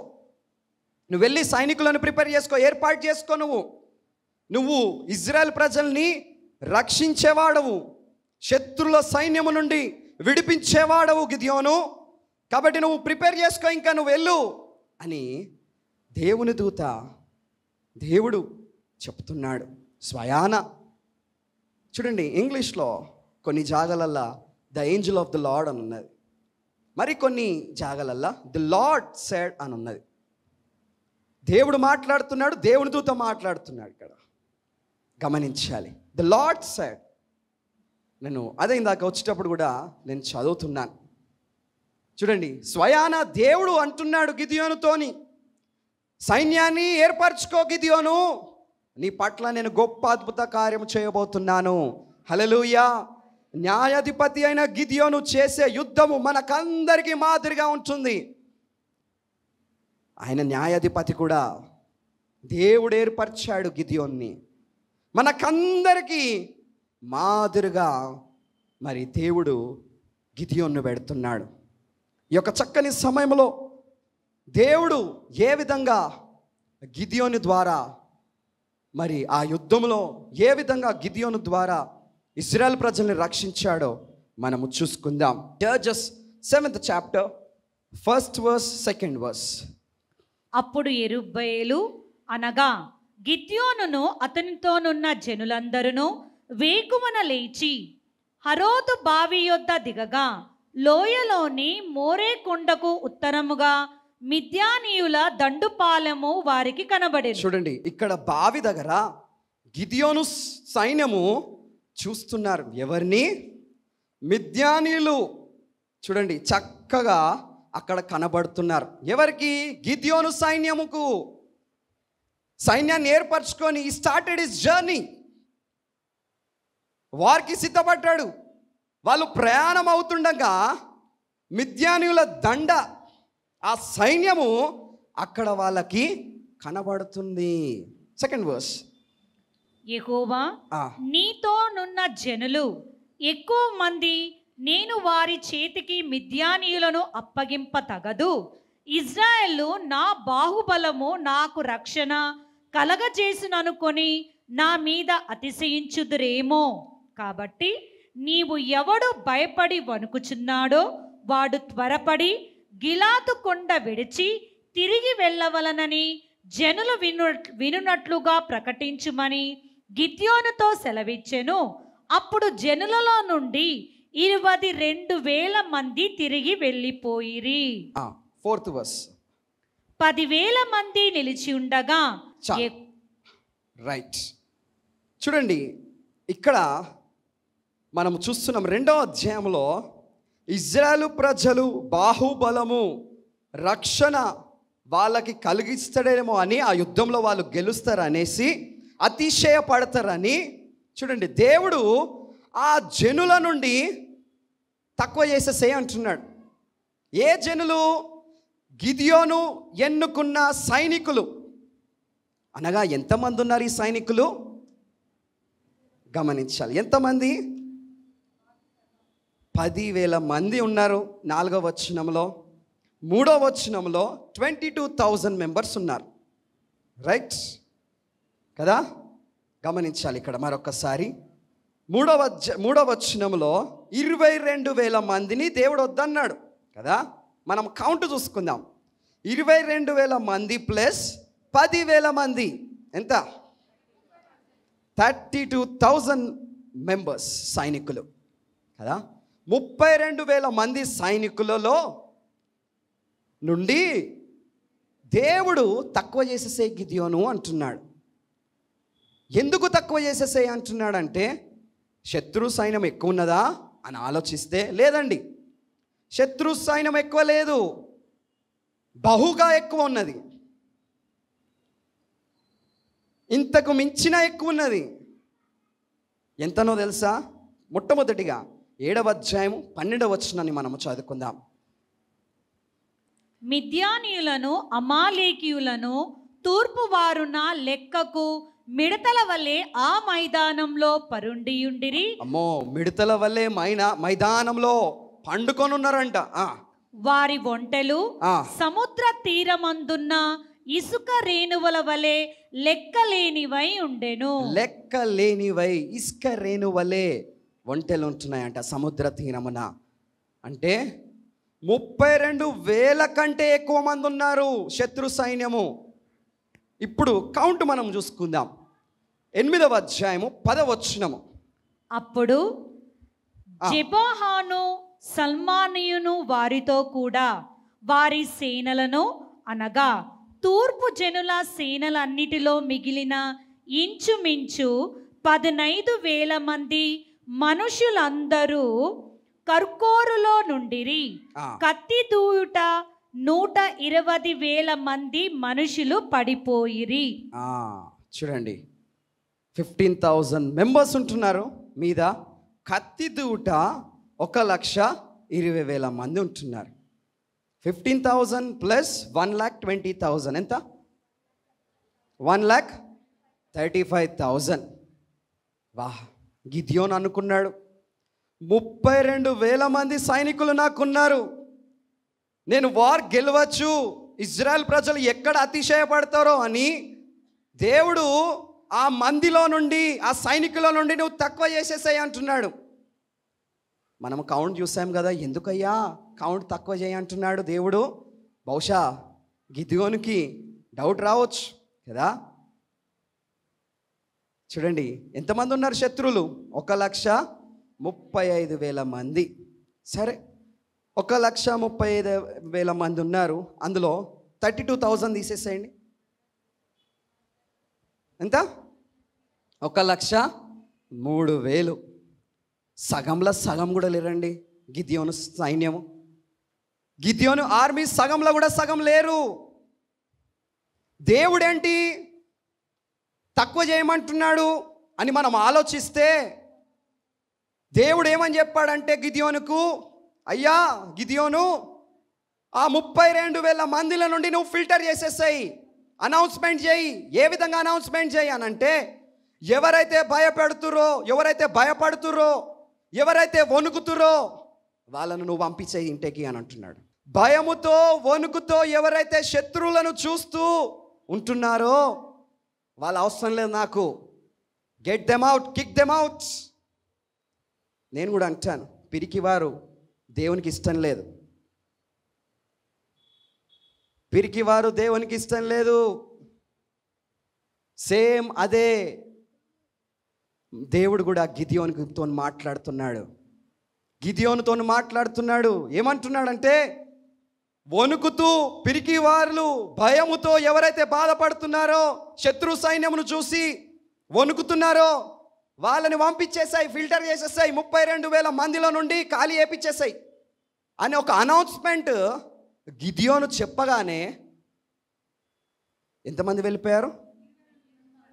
నువ్వు వెళ్ళి సైనికులను ప్రిపేర్ చేసుకో, ఏర్పాటు చేసుకో. నువ్వు ఇజ్రాయెల్ ప్రజల్ని రక్షించేవాడవు, శత్రుల సైన్యము నుండి విడిపించేవాడవు గిదియోను. కాబట్టి నువ్వు ప్రిపేర్ చేసుకో, ఇంకా నువ్వు వెళ్ళు అని దేవుని దూత, దేవుడు చెప్తున్నాడు స్వయాన. చూడండి, ఇంగ్లీష్లో కొన్ని జాగాలల్లా the angel of the lord అని ఉన్నది, మరి కొన్ని జాగాలల్లా ది లార్డ్ సెడ్ అని ఉన్నది. దేవుడు మాట్లాడుతున్నాడు, దేవుని దూత మాట్లాడుతున్నాడు. ఇక్కడ గమనించాలి, ది లార్డ్ సెడ్. నేను అదే ఇందాక వచ్చేటప్పుడు కూడా నేను చదువుతున్నాను. చూడండి, స్వయాన దేవుడు అంటున్నాడు గిదియోనుతోని, సైన్యాన్ని ఏర్పరచుకో గిదియోను, నీ పట్ల నేను గొప్ప అద్భుత కార్యం చేయబోతున్నాను. హల్లెలూయా. న్యాయాధిపతి అయిన గిదియోను చేసే యుద్ధము మనకందరికీ మాదిరిగా ఉంటుంది. ఆయన న్యాయాధిపతి కూడా దేవుడు ఏర్పరిచాడు గిదియోన్ని, మనకందరికీ మాదిరిగా మరి దేవుడు గిదియోన్ను పెడుతున్నాడు. ఈ యొక్క చక్కని సమయంలో దేవుడు ఏ విధంగా గిదియోను ద్వారా మరి ఆ యుద్ధంలో ఏ విధంగా గిదియోను ద్వారా ఇశ్రాయేల్ ప్రజల్ని రక్షించాడో మనము చూసుకుందాం. Judges 7th chapter 1st verse 2nd verse. అప్పుడు యెరుబ్బయలు అనగా గిద్యోనును అతనితోనున్న జనులందరూ వేకువన లేచి హరోదు బావి యొద్ద దిగగా లోయలోని మోరే కొండకు ఉత్తరముగా మిద్యానీయుల దండుపాలెము వారికి కనబడేది. చూడండి, ఇక్కడ బావి దగ్గర గిదియోను సైన్యము చూస్తున్నారు. ఎవరిని? మిద్యానీయులు. చూడండి, చక్కగా అక్కడ కనబడుతున్నారు. ఎవరికి? గిదియోను సైన్యముకు. సైన్యాన్ని ఏర్పరచుకొని ఈ స్టార్టెడ్ హిస్ జర్నీ. వారికి సిద్ధపడ్డాడు. వాళ్ళు ప్రయాణం అవుతుండగా మిద్యానీయుల దండ, ఆ సైన్యము అక్కడ వాళ్ళకి కనబడుతుంది. 2nd verse. యెహోవా, నీతోనున్న జనులు ఎక్కువ మంది, నేను వారి చేతికి మిద్యానీయులను అప్పగింప తగదు. ఇజ్రాయేలు నా బాహుబలము నాకు రక్షణ కలగజేసుననుకొని నా మీద అతిశయించుదురేమో. కాబట్టి నీవు ఎవడు భయపడి వణుకుచున్నాడో వాడు త్వరపడి గిలాదు కొండ విడిచి తిరిగి వెళ్ళవలనని జనులు వినునట్లుగా ప్రకటించుమని గిద్యోనుతో సెలవిచ్చెను. అప్పుడు జనులలో నుండి 22,000 మంది తిరిగి వెళ్ళిపోయిరి. 4th verse. 10,000 మంది నిలిచి ఉండగా. రైట్. చూడండి, ఇక్కడ మనం చూస్తున్నాం 2వ అధ్యాయంలో ఇజ్రాయేలు ప్రజలు బాహుబలము రక్షణ వాళ్ళకి కలిగిస్తాడేమో అని, ఆ యుద్ధంలో వాళ్ళు గెలుస్తారనేసి అతిశయపడతారని. చూడండి, దేవుడు ఆ జనుల నుండి తక్కువ చేసేసే అంటున్నాడు. ఏ జనులు? గిదియోను ఎన్నుకున్న సైనికులు. అనగా ఎంతమంది ఉన్నారు ఈ సైనికులు? గమనించాలి. ఎంతమంది? 10,000 మంది ఉన్నారు 4వ వచనంలో. 3వ వచనంలో 22,000 మెంబర్స్ ఉన్నారు. రైట్ కదా? గమనించాలి ఇక్కడ మరొకసారి. మూడవ వచనంలో 22,000 మందిని దేవుడు వద్దన్నాడు కదా. మనం కౌంట్ చూసుకుందాం. 22,000 మంది ప్లస్ 10,000 మంది ఎంత? 32,000 మెంబర్స్, సైనికులు కదా. 32,000 మంది సైనికులలో నుండి దేవుడు తక్కువ చేసేసే గిద్యోను అంటున్నాడు. ఎందుకు తక్కువ చేసేసే అంటున్నాడంటే శత్రు సైన్యం ఎక్కువ ఉన్నదా అని ఆలోచిస్తే లేదండి, శత్రు సైన్యం ఎక్కువ లేదు, బహుగా ఎక్కువ ఉన్నది, ఇంతకు మించిన ఎక్కువ ఉన్నది. ఎంతనో తెలుసా? మొట్టమొదటిగా 7వ అధ్యాయము 12వ వచనాన్ని మనము చదువుకుందాం. మిద్యానీయులను అమాలేకీయులను తూర్పు వారున లెక్కకు మిడతల వలె ఆ మైదానంలో పరుండియుండిరి. అమ్మో, మిడతల వలె మైదానంలో పండుకొని ఉన్నారంట. వారి ఒంటెలు సముద్ర తీరమందున్న ఇసుక రేణువుల వలె లెక్కలేనివై ఉండెను. లెక్కలేనివై ఇసుక రేణువలే ఒంటెలు ఉంటున్నాయంట సముద్ర తీరమున. అంటే 32,000 కంటే ఎక్కువ మంది ఉన్నారు శత్రు సైన్యము. ఇప్పుడు కౌంట్ మనం చూసుకుందాం. 8వ అధ్యాయము 10వ వచనము. అప్పుడు జెబహాను సల్మానియును వారితో కూడా వారి సేనలను, అనగా తూర్పు జనుల సేనలన్నిటిలో మిగిలిన ఇంచుమించు 15,000 మంది మనుషులందరూ కర్కోరులో నుండిరి. కత్తి దూయుట 120,000 మంది మనుషులు పడిపోయిరి. చూడండి, 15,000 మెంబర్స్ ఉంటున్నారు మీద. కత్తి దూట 1,20,000 మంది ఉంటున్నారు. 15,000 ప్లస్ 1,20,000 ఎంత? 1,35,000. వాహ్! గిద్యోను అనుకున్నాడు, 32,000 మంది సైనికులు నాకున్నారు, నేను వార్ గెలవచ్చు, ఇజ్రాయెల్ ప్రజలు ఎక్కడ అతిశయపడతారో అని దేవుడు ఆ మందిలో నుండి, ఆ సైనికుల నుండి నువ్వు తక్కువ చేసేసాయి అంటున్నాడు. మనం కౌంట్ చూసాం కదా, ఎందుకయ్యా కౌంట్ తక్కువ చేయంటున్నాడు దేవుడు? బహుశా గిద్యోనుకి డౌట్ రావచ్చు కదా. చూడండి ఎంతమంది ఉన్నారు శత్రువులు? 1,35,000 మంది. సరే, 1,35,000 మంది ఉన్నారు. అందులో 32,000 తీసేసేయండి. ఎంత? 1,03,000. సగంలో సగం కూడా లేరండి గిద్యోను సైన్యము. గిద్యోను ఆర్మీ సగంలో కూడా సగం లేరు. దేవుడేంటి తక్కువ చేయమంటున్నాడు అని మనం ఆలోచిస్తే, దేవుడు ఏమని చెప్పాడంటే గిద్యోనుకు, అయ్యా గిద్యోను, ఆ 32,000 మందిల నుండి నువ్వు ఫిల్టర్ చేసేసాయి, అనౌన్స్మెంట్ చేయి. ఏ విధంగా అనౌన్స్మెంట్ చేయి అనంటే, ఎవరైతే భయపడుతురో, ఎవరైతే వణుకుతురో వాళ్ళను నువ్వు పంపించేయి ఇంటికి అని అంటున్నాడు. భయముతో వణుకుతో ఎవరైతే శత్రువులను చూస్తూ ఉంటున్నారో వాళ్ళ అవసరం లేదు నాకు. Get them out, kick them out. నేను కూడా అంటాను, పిరికివారు దేవునికి ఇష్టం లేదు. పిరికివారు దేవునికి ఇష్టం లేదు. సేమ్ అదే దేవుడు కూడా గిద్యోనుతో మాట్లాడుతున్నాడు. ఏమంటున్నాడంటే, వణుకుతూ పిరికివారు భయముతో ఎవరైతే బాధపడుతున్నారో, శత్రు సైన్యమును చూసి వణుకుతున్నారో వాళ్ళని పంపించేసాయి, ఫిల్టర్ చేసేసాయి, 32,000 మందిలో నుండి ఖాళీ చేపించేసాయి అని ఒక అనౌన్స్మెంట్ గిద్యోను చెప్పగానే ఎంతమంది వెళ్ళిపోయారు?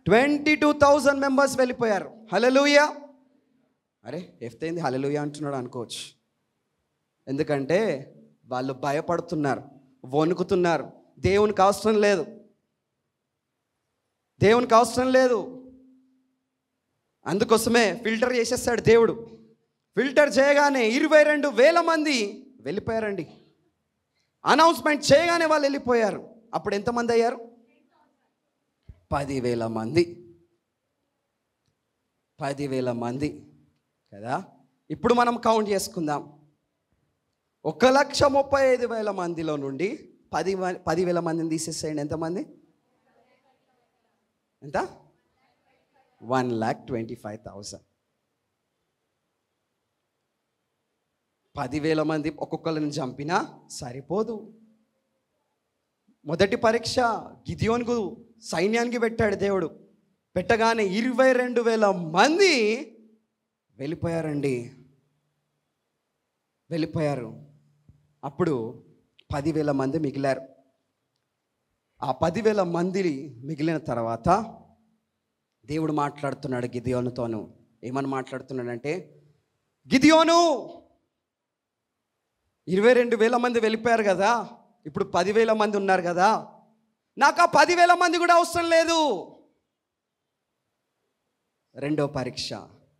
22,000 మెంబర్స్ వెళ్ళిపోయారు. హల్లెలూయా. అరే ఎఫ్తైంది హల్లెలూయా అంటున్నాడు అనుకోవచ్చు. ఎందుకంటే వాళ్ళు భయపడుతున్నారు, వణుకుతున్నారు. దేవునికి అవసరం లేదు. అందుకోసమే ఫిల్టర్ చేసేస్తాడు దేవుడు. ఫిల్టర్ చేయగానే 22,000 మంది వెళ్ళిపోయారండి. అనౌన్స్మెంట్ చేయగానే వాళ్ళు వెళ్ళిపోయారు. అప్పుడు ఎంతమంది అయ్యారు? 10,000 మంది. 10,000 మంది కదా. ఇప్పుడు మనం కౌంట్ చేసుకుందాం. 1,35,000 మందిలో నుండి 10,000 మందిని తీసేసేయండి. ఎంతమంది? ఎంత? 1,25,000. 10,000 మంది ఒక్కొక్కరిని చంపినా సరిపోదు. మొదటి పరీక్ష గిద్యోనుకు సైన్యానికి పెట్టాడు దేవుడు. పెట్టగానే 22,000 మంది వెళ్ళిపోయారండి, వెళ్ళిపోయారు. అప్పుడు 10,000 మంది మిగిలారు. ఆ 10,000 మంది మిగిలిన తర్వాత దేవుడు మాట్లాడుతున్నాడు గిద్యోనుతోను. ఏమని మాట్లాడుతున్నాడంటే, గిద్యోను 22,000 మంది వెళ్ళిపోయారు కదా, ఇప్పుడు 10,000 మంది ఉన్నారు కదా, నాకు ఆ 10,000 మంది కూడా అవసరం లేదు. రెండో పరీక్ష,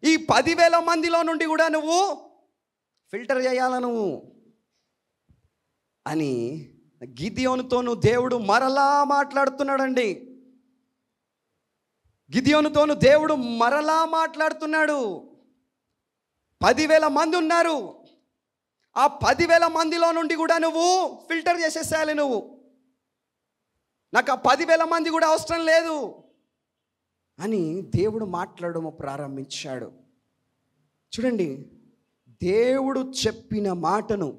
ఈ 10,000 మందిలో నుండి కూడా నువ్వు ఫిల్టర్ చేయాల నువ్వు అని గిద్యోనుతోను దేవుడు మరలా మాట్లాడుతున్నాడండి. గిద్యోనుతోను దేవుడు మరలా మాట్లాడుతున్నాడు. 10,000 మంది ఉన్నారు, ఆ 10,000 మందిలో నుండి కూడా నువ్వు ఫిల్టర్ చేసేసేయాలి నువ్వు. నాకు ఆ 10,000 మంది కూడా అవసరం లేదు అని దేవుడు మాట్లాడడం ప్రారంభించాడు. చూడండి, దేవుడు చెప్పిన మాటను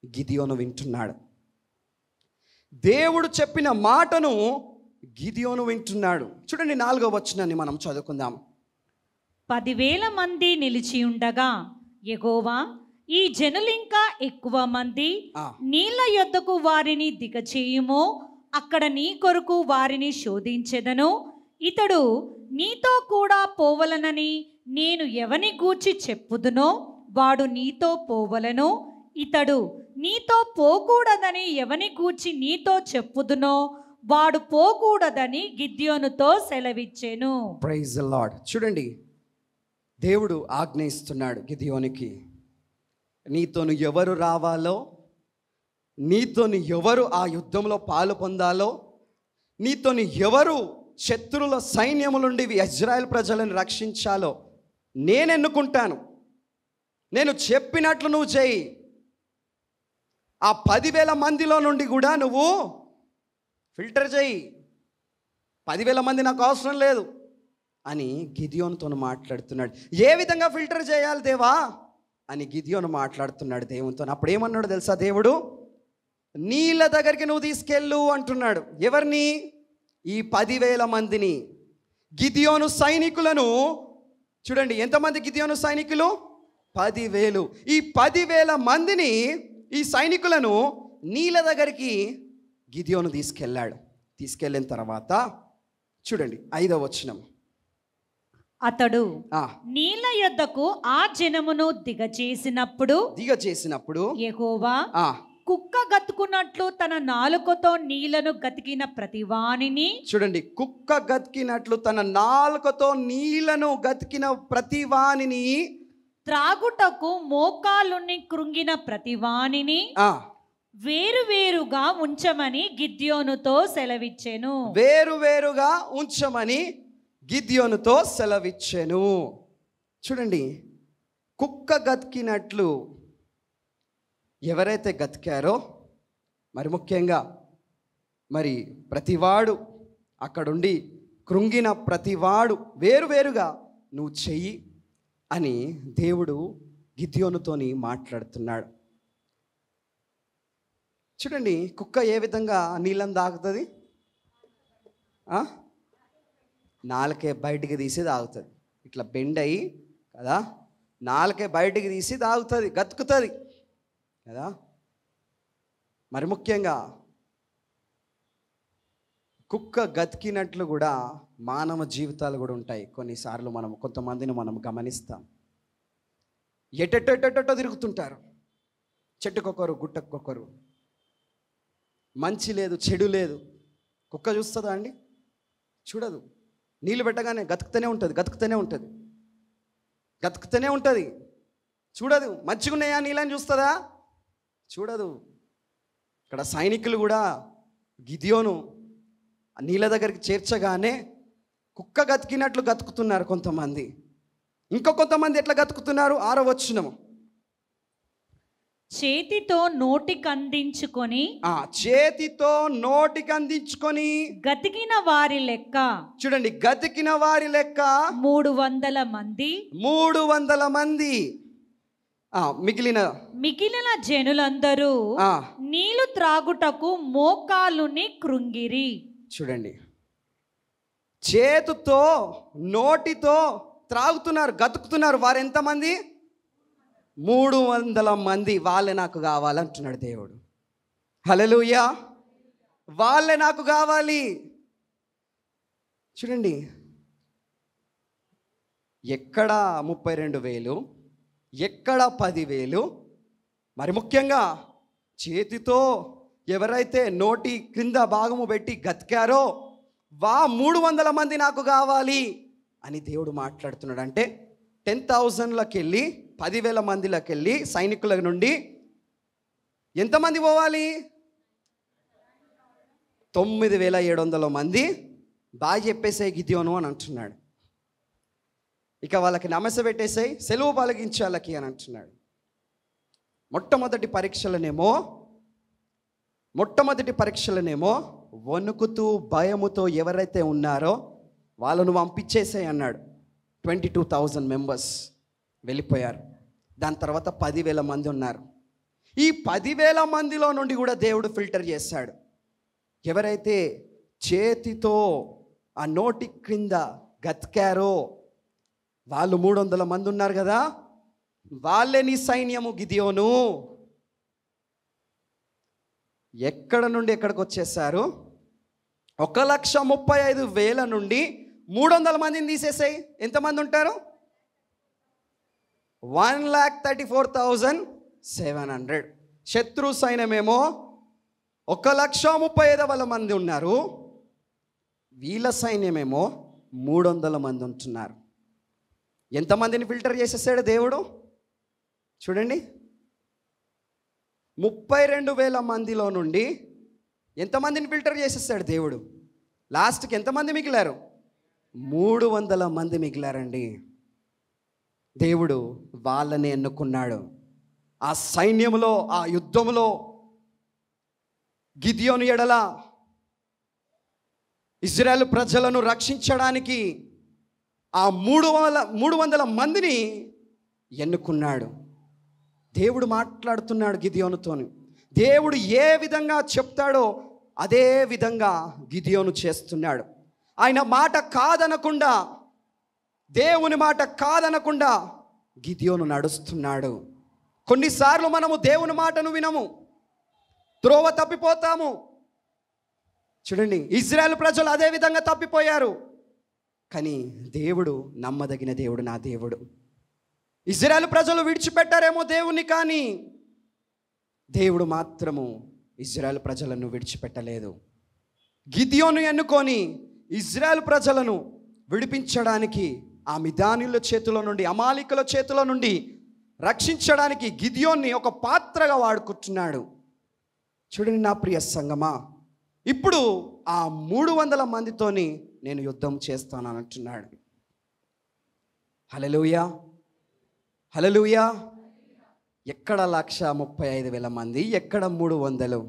గిద్యోను వింటున్నాడు. దేవుడు చెప్పిన మాటను గిద్యోను వింటున్నాడు. చూడండి, 4వ వచనాన్ని మనం చదువుకుందాం. 10,000 మంది నిలిచి ఉండగా యెహోవా, ఈ జనులింకా ఎక్కువ మంది నీళ్ల యొద్దకు వారిని దిగచేయుము, అక్కడ నీ కొరకు వారిని శోధించెదను. ఇతడు నీతో కూడా పోవలనని నేను ఎవని గూర్చి చెప్పుదునో వాడు నీతో పోవలను. ఇతడు నీతో పోకూడదని ఎవని గూర్చి నీతో చెప్పుదునో వాడు పోకూడదని గిద్యోనుతో సెలవిచ్చెను. Praise the lord. చూడండి, దేవుడు ఆజ్ఞ ఇస్తున్నాడు గిద్యోనికి. నీతోను ఎవరు రావాలో, నీతోని ఎవరు ఆ యుద్ధంలో పాలు పొందాలో, నీతోని ఎవరు శత్రువుల సైన్యము నుండి ఇజ్రాయెల్ ప్రజలను రక్షించాలో నేను ఎన్నుకుంటాను. నేను చెప్పినట్లు నువ్వు చేయి. ఆ 10,000 మందిలో నుండి కూడా నువ్వు ఫిల్టర్ చేయి. 10,000 మంది నాకు అవసరం లేదు అని గిద్యోనుతో మాట్లాడుతున్నాడు. ఏ విధంగా ఫిల్టర్ చేయాలి దేవా అని గిద్యోను మాట్లాడుతున్నాడు దేవునితో. అప్పుడు ఏమన్నాడు తెలుసా దేవుడు? నీళ్ళ దగ్గరికి నువ్వు తీసుకెళ్ళు అంటున్నాడు. ఎవరిని? ఈ 10,000 మందిని, గిద్యోను సైనికులను. చూడండి, ఎంతమంది గిద్యోను సైనికులు? 10,000. ఈ 10,000 మందిని, ఈ సైనికులను నీళ్ళ దగ్గరికి గిద్యోను తీసుకెళ్ళాడు. తీసుకెళ్ళిన తర్వాత చూడండి 5వ వచనం. అతడు నీళ్ళ యొద్దకు ఆ జనమును దిగచేసినప్పుడు యెహోవా కుక్క గతుకున్నట్లు తన నాలుకతో నీళ్లను గతికిన ప్రతివానిని. చూడండి, కుక్క గతికినట్లు తన నాలుకతో నీళ్లను గతికిన ప్రతివానిని, త్రాగుటకు మోకాలుని కృంగిన ప్రతివానిని వేరువేరుగా ఉంచమని గిద్యోనుతో సెలవిచ్చెను. వేరువేరుగా ఉంచమని గిద్యోనుతో సెలవిచ్చెను. చూడండి, కుక్క గతికినట్లు ఎవరైతే గతికారో, మరి ముఖ్యంగా మరి ప్రతివాడు అక్కడుండి కృంగిన ప్రతివాడు వేరువేరుగా నువ్వు చెయ్యి అని దేవుడు గిద్యోనుతోని మాట్లాడుతున్నాడు. చూడండి, కుక్క ఏ విధంగా నీళ్ళని తాగుతుంది? నాలుకే బయటికి తీసి తాగుతుంది. ఇట్లా బెండ్ అయ్యి కదా, నాలుకే బయటికి తీసి తాగుతుంది, గతుకుతుంది కదా. మరి ముఖ్యంగా కుక్క గతికినట్లు కూడా మానవ జీవితాలు కూడా ఉంటాయి. కొన్నిసార్లు కొంతమందిని మనం గమనిస్తాం. ఎటెటెటెటో తిరుగుతుంటారు, చెట్టుకొకరు గుట్టకొకరు, మంచి లేదు చెడు లేదు. కుక్క చూస్తుందా అండి? చూడదు. నీళ్ళు పెట్టగానే గతుకుతూనే ఉంటుంది. చూడదు. మంచిగా ఉన్నాయా నీళ్ళని చూస్తుందా? చూడదు. ఇక్కడ సైనికులు కూడా గిద్యోను నీళ్ళ దగ్గరికి చేర్చగానే కుక్క గతికినట్లు గతుకుతున్నారు కొంతమంది. ఇంకో కొంతమంది ఎట్లా గతుకుతున్నారు? 6వ వచనము, చేతితో నోటికందించుకొని చేతితో నోటికందించుకొని గతికిన వారి లెక్క. చూడండి, గతికిన వారి లెక్క 300 మంది. 300 మంది. మిగిలిన జనులందరూ నీళ్లు త్రాగుటకు మోకాలుని కృంగిరి. చూడండి, చేతుతో నోటితో త్రాగుతున్నారు, గతుకుతున్నారు. వారు ఎంతమంది? 300 మంది. వాళ్ళే నాకు కావాలంటున్నాడు దేవుడు. హల్లెలూయా, వాళ్ళే నాకు కావాలి. చూడండి, ఎక్కడ 32,000, ఎక్కడ 10,000. మరి ముఖ్యంగా చేతితో ఎవరైతే నోటి క్రింద భాగము పెట్టి గతికారో 300 మంది నాకు కావాలి అని దేవుడు మాట్లాడుతున్నాడు. అంటే 10,000లకు వెళ్ళి 10,000 మందిలోకి వెళ్ళి సైనికుల నుండి ఎంతమంది పోవాలి? 9,700 మంది. బాగా చెప్పేసాయి గిద్యోను అని అంటున్నాడు. ఇక వాళ్ళకి నమస పెట్టేసాయి, సెలవు పలిగించే వాళ్ళకి అని అంటున్నాడు. మొట్టమొదటి పరీక్షలనేమో వణుకుతూ భయముతో ఎవరైతే ఉన్నారో వాళ్ళను పంపించేసాయి అన్నాడు. 22,000 మెంబర్స్ వెళ్ళిపోయారు. దాని తర్వాత 10,000 మంది ఉన్నారు. ఈ 10,000 మందిలో నుండి కూడా దేవుడు ఫిల్టర్ చేశాడు. ఎవరైతే చేతితో ఆ నోటి క్రింద గతికారో వాళ్ళు 300 మంది ఉన్నారు కదా, వాళ్ళే నీ సైన్యము గిద్యోను. ఎక్కడ నుండి ఎక్కడికి వచ్చేసారు? 1,35,000 నుండి 300 మందిని తీసేసాయి. ఎంతమంది ఉంటారు? 1,34,700. శత్రు సైన్యమేమో 1,35,000 మంది ఉన్నారు. వీళ్ళ సైన్యమేమో 300 మంది ఉంటున్నారు. ఎంతమందిని ఫిల్టర్ చేసేసాడు దేవుడు? చూడండి, 32,000 మందిలో నుండి ఎంతమందిని ఫిల్టర్ చేసేసాడు దేవుడు? లాస్ట్కి ఎంతమంది మిగిలారు? 300 మంది మిగిలారండి. దేవుడు వాళ్ళని ఎన్నుకున్నాడు. ఆ సైన్యంలో, ఆ యుద్ధంలో గిద్యోను ఎడల ఇజ్రాయెల్ ప్రజలను రక్షించడానికి ఆ 300 మందిని ఎన్నుకున్నాడు. దేవుడు మాట్లాడుతున్నాడు గిద్యోనుతోని. దేవుడు ఏ విధంగా చెప్తాడో అదే విధంగా గిద్యోను చేస్తున్నాడు. ఆయన మాట కాదనకుండా, దేవుని మాట కాదనకుండా గిద్యోను నడుస్తున్నాడు. కొన్నిసార్లు మనము దేవుని మాటను వినము, త్రోవ తప్పిపోతాము. చూడండి, ఇజ్రాయెల్ ప్రజలు అదే విధంగా తప్పిపోయారు. కానీ దేవుడు నమ్మదగిన దేవుడు, నా దేవుడు. ఇజ్రాయెల్ ప్రజలు విడిచిపెట్టారేమో దేవుణ్ణి, కానీ దేవుడు మాత్రము ఇజ్రాయెల్ ప్రజలను విడిచిపెట్టలేదు. గిద్యోను ఎన్నుకొని ఇజ్రాయెల్ ప్రజలను విడిపించడానికి, ఆ మిదానీయుల చేతిలో నుండి, అమాలికుల చేతిలో నుండి రక్షించడానికి గిద్యోన్ని ఒక పాత్రగా వాడుకుంటున్నాడు. చూడండి నా ప్రియ సంగమా, ఇప్పుడు ఆ 300 మందితోని నేను యుద్ధం చేస్తానని అంటున్నాడు. హల్లెలూయా, హల్లెలూయా. ఎక్కడ 1,35,000 మంది, ఎక్కడ 300?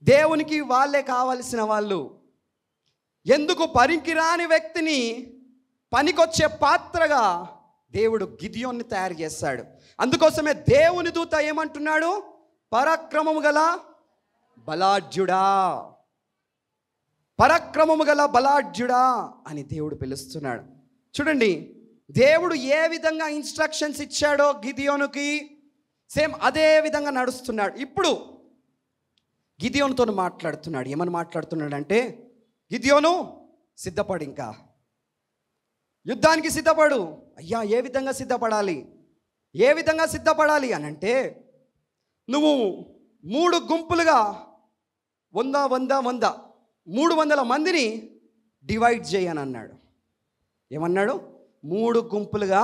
దేవునికి వాళ్ళే కావలసిన వాళ్ళు. ఎందుకు పనికిరాని వ్యక్తిని పనికొచ్చే పాత్రగా దేవుడు గిద్యోన్ని తయారు చేశాడు. అందుకోసమే దేవుని దూత ఏమంటున్నాడు? పరాక్రమము గల బలాఢ్యుడా, పరాక్రమము గల బలాఢ్యుడా అని దేవుడు పిలుస్తున్నాడు. చూడండి, దేవుడు ఏ విధంగా ఇన్స్ట్రక్షన్స్ ఇచ్చాడో గిద్యోనుకి, సేమ్ అదే విధంగా నడుస్తున్నాడు. ఇప్పుడు గిద్యోనుతో మాట్లాడుతున్నాడు. ఏమని మాట్లాడుతున్నాడంటే, గిద్యోను సిద్ధపడు, ఇంకా యుద్ధానికి సిద్ధపడు. అయ్యా, ఏ విధంగా సిద్ధపడాలి, ఏ విధంగా సిద్ధపడాలి అని అంటే, నువ్వు 3 గుంపులుగా 300 మందిని డివైడ్ చేయి అని అన్నాడు. ఏమన్నాడు? 3 గుంపులుగా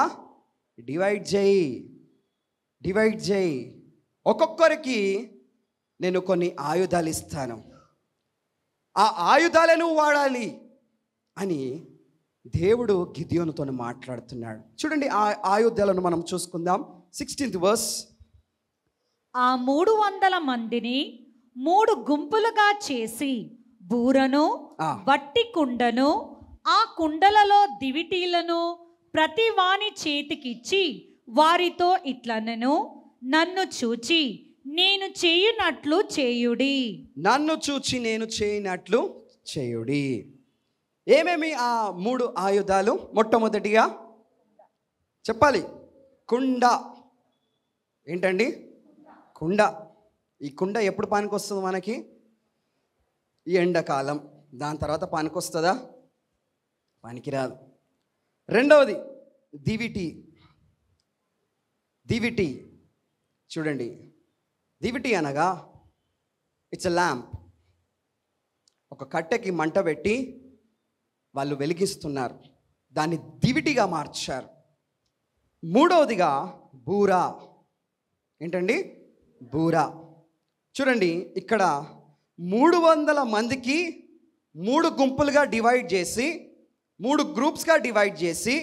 డివైడ్ చేయి, ఒక్కొక్కరికి నేను కొన్ని ఆయుధాలు ఇస్తాను. ఆ ఆయుధాలే నువ్వు వాడాలి అని దేవుడు గిద్యోనుతో మాట్లాడుతున్నాడు. చూడండి, ఆ ఆయుధాలను మనం చూసుకుందాం. 16th verse. ఆ 300 మందిని 3 గుంపులుగా చేసి బూరను, వట్టి కుండను, ఆ కుండలలో దివిటీలను ప్రతి వాని చేతికిచ్చి వారితో ఇట్లనెను, నన్ను చూచి నేను చేయునట్లు చేయుడి. నన్ను చూచి నేను చేయనట్లు చేయుడి. ఏమేమి ఆ 3 ఆయుధాలు? మొట్టమొదటిగా చెప్పాలి, కుండ. ఏంటండి? కుండ. ఈ కుండ ఎప్పుడు పనికి వస్తుంది మనకి? ఈ ఎండాకాలం. దాని తర్వాత పనికి వస్తుందా? పనికిరాదు. రెండవది దివిటి. దివిటి చూడండి, దివిటి అనగా ఇట్స్ ఎ ల్యాంప్. ఒక కట్టెకి మంట పెట్టి వాళ్ళు వెలిగిస్తున్నారు, దాన్ని దివిటిగా మార్చారు. మూడవదిగా బూరా. ఏంటండి? బూరా. చూడండి, ఇక్కడ 300 మందికి 3 గుంపులుగా డివైడ్ చేసి, 3 గ్రూప్స్గా డివైడ్ చేసి,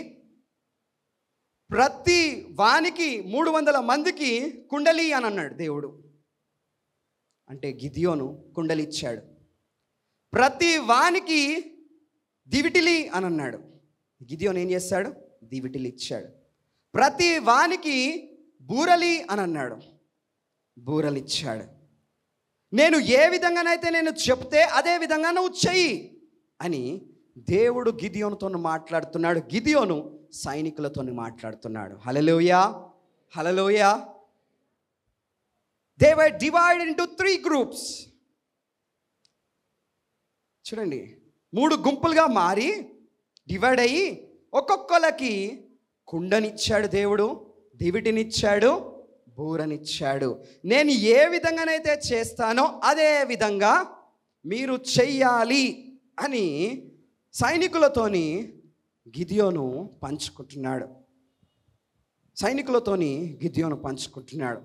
ప్రతి వానికి 300 మందికి కుండలి అని అన్నాడు దేవుడు. అంటే గిద్యోను కుండలి ఇచ్చాడు. ప్రతి వానికి దివిటిలి అని అన్నాడు. గిద్యోను ఏం చేస్తాడు? దివిటిలి ఇచ్చాడు. ప్రతి వానికి బూరలి అని అన్నాడు, బూరలు ఇచ్చాడు. నేను ఏ విధంగానైతే నేను చెప్తే అదే విధంగా నువ్వు చెయ్యి అని దేవుడు గిద్యోనుతో మాట్లాడుతున్నాడు. గిద్యోను సైనికులతో మాట్లాడుతున్నాడు. Hallelujah, hallelujah. They were divided into 3 groups. చూడండి, 3 గుంపులుగా మారి డివైడ్ అయ్యి ఒక్కొక్కరికి కుండనిచ్చాడు దేవుడు, దివిటినిచ్చాడు, బూరనిచ్చాడు. నేను ఏ విధంగానైతే చేస్తానో అదే విధంగా మీరు చెయ్యాలి అని సైనికులతోని గిద్యోను పంచుకుంటున్నాడు. సైనికులతోని గిద్యోను పంచుకుంటున్నాడు.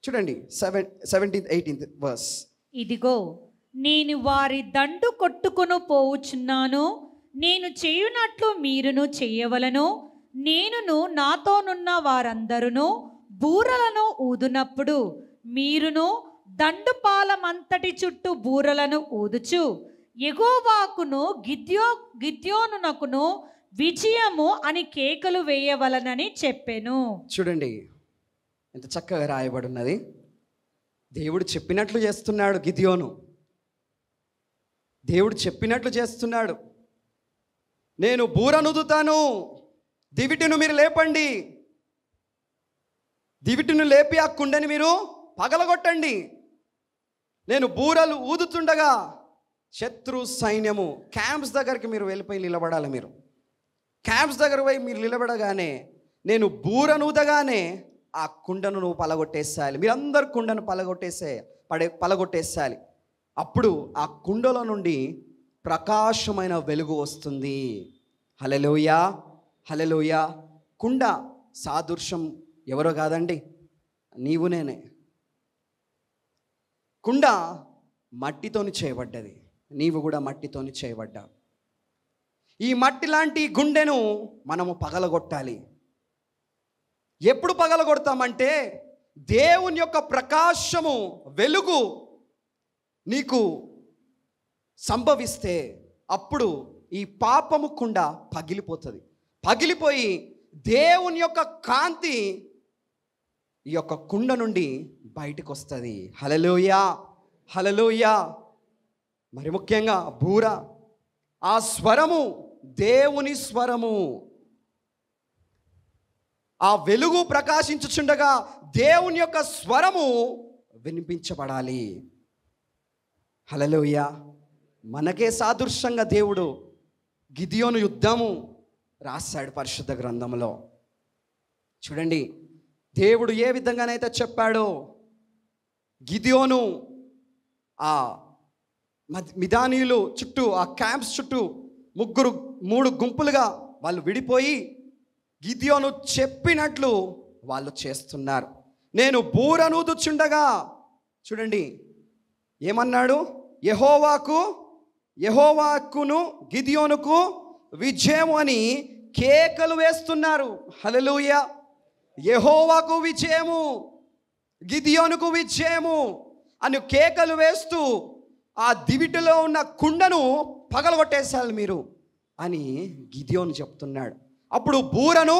చూడండి 17th 18th verse. ఇదిగో నేను వారి దండు కొట్టుకుని పోవుచున్నాను, నేను చేయునట్లు మీరును చేయవలను. నేనును నాతోనున్న వారందరూ బూరలను ఊదునప్పుడు మీరును దండుపాలమంతటి చుట్టూ బూరలను ఊదుచు యెహోవాకును గిద్యోనునకును విజయము అని కేకలు వేయవలనని చెప్పెను. చూడండి ఎంత చక్కగా రాయబడి ఉన్నది. దేవుడు చెప్పినట్లు చేస్తున్నాడు గిద్యోను. దేవుడు చెప్పినట్లు చేస్తున్నాడు. నేను బూరనుదుతాను, దివిటిను మీరు లేపండి, దివిటిను లేపి ఆ కుండని మీరు పగలగొట్టండి. నేను బూరలు ఊదుతుండగా శత్రు సైన్యము క్యాంప్స్ దగ్గరికి మీరు వెళ్ళిపోయి నిలబడాలి. మీరు క్యాంప్స్ దగ్గర పోయి మీరు నిలబడగానే నేను బూరనూదగానే ఆ కుండను నువ్వు పలగొట్టేసేయాలి. మీరందరు కుండను పలగొట్టేసేయాలి. అప్పుడు ఆ కుండలో నుండి ప్రకాశమైన వెలుగు వస్తుంది. హల్లెలూయా, హల్లెలూయా. కుండ సాదృశ్యం ఎవరో కాదండి, నీవు నేనే. కుండ మట్టితోని చేయబడ్డది, నీవు కూడా మట్టితోని చేయబడ్డావు. ఈ మట్టి లాంటి గుండెను మనము పగలగొట్టాలి. ఎప్పుడు పగలగొడతామంటే దేవుని యొక్క ప్రకాశము, వెలుగు నీకు సంభవిస్తే అప్పుడు ఈ పాపము కుండ పగిలిపోతుంది. పగిలిపోయి దేవుని యొక్క కాంతి ఈ యొక్క కుండ నుండి బయటకు వస్తుంది. హల్లెలూయా, హల్లెలూయా. మరి ముఖ్యంగా బూర, ఆ స్వరము దేవుని స్వరము. ఆ వెలుగు ప్రకాశించుచుండగా దేవుని యొక్క స్వరము వినిపించబడాలి. హల్లెలూయా. మనకే సాదృశ్యంగా దేవుడు గిద్యోను యుద్ధము రాశాడు పరిశుద్ధ గ్రంథంలో. చూడండి, దేవుడు ఏ విధంగానైతే చెప్పాడో గిద్యోను ఆ మిదానీయులు చుట్టూ, ఆ క్యాంప్స్ చుట్టూ 3 గుంపులుగా వాళ్ళు విడిపోయి గిద్యోను చెప్పినట్లు వాళ్ళు చేస్తున్నారు. నేను బూరనూదుచుండగా చూడండి ఏమన్నాడు? యెహోవాకు యెహోవాకును గిద్యోనుకు విజయము అని కేకలు వేస్తున్నారు. హల్లెలూయా. యెహోవాకు విజయము, గిద్యోనుకు విజయము అని కేకలు వేస్తూ ఆ దివిటిలో ఉన్న కుండను పగలగొట్టేశారు మీరు అని గిద్యోను చెప్తున్నాడు. అప్పుడు బూరను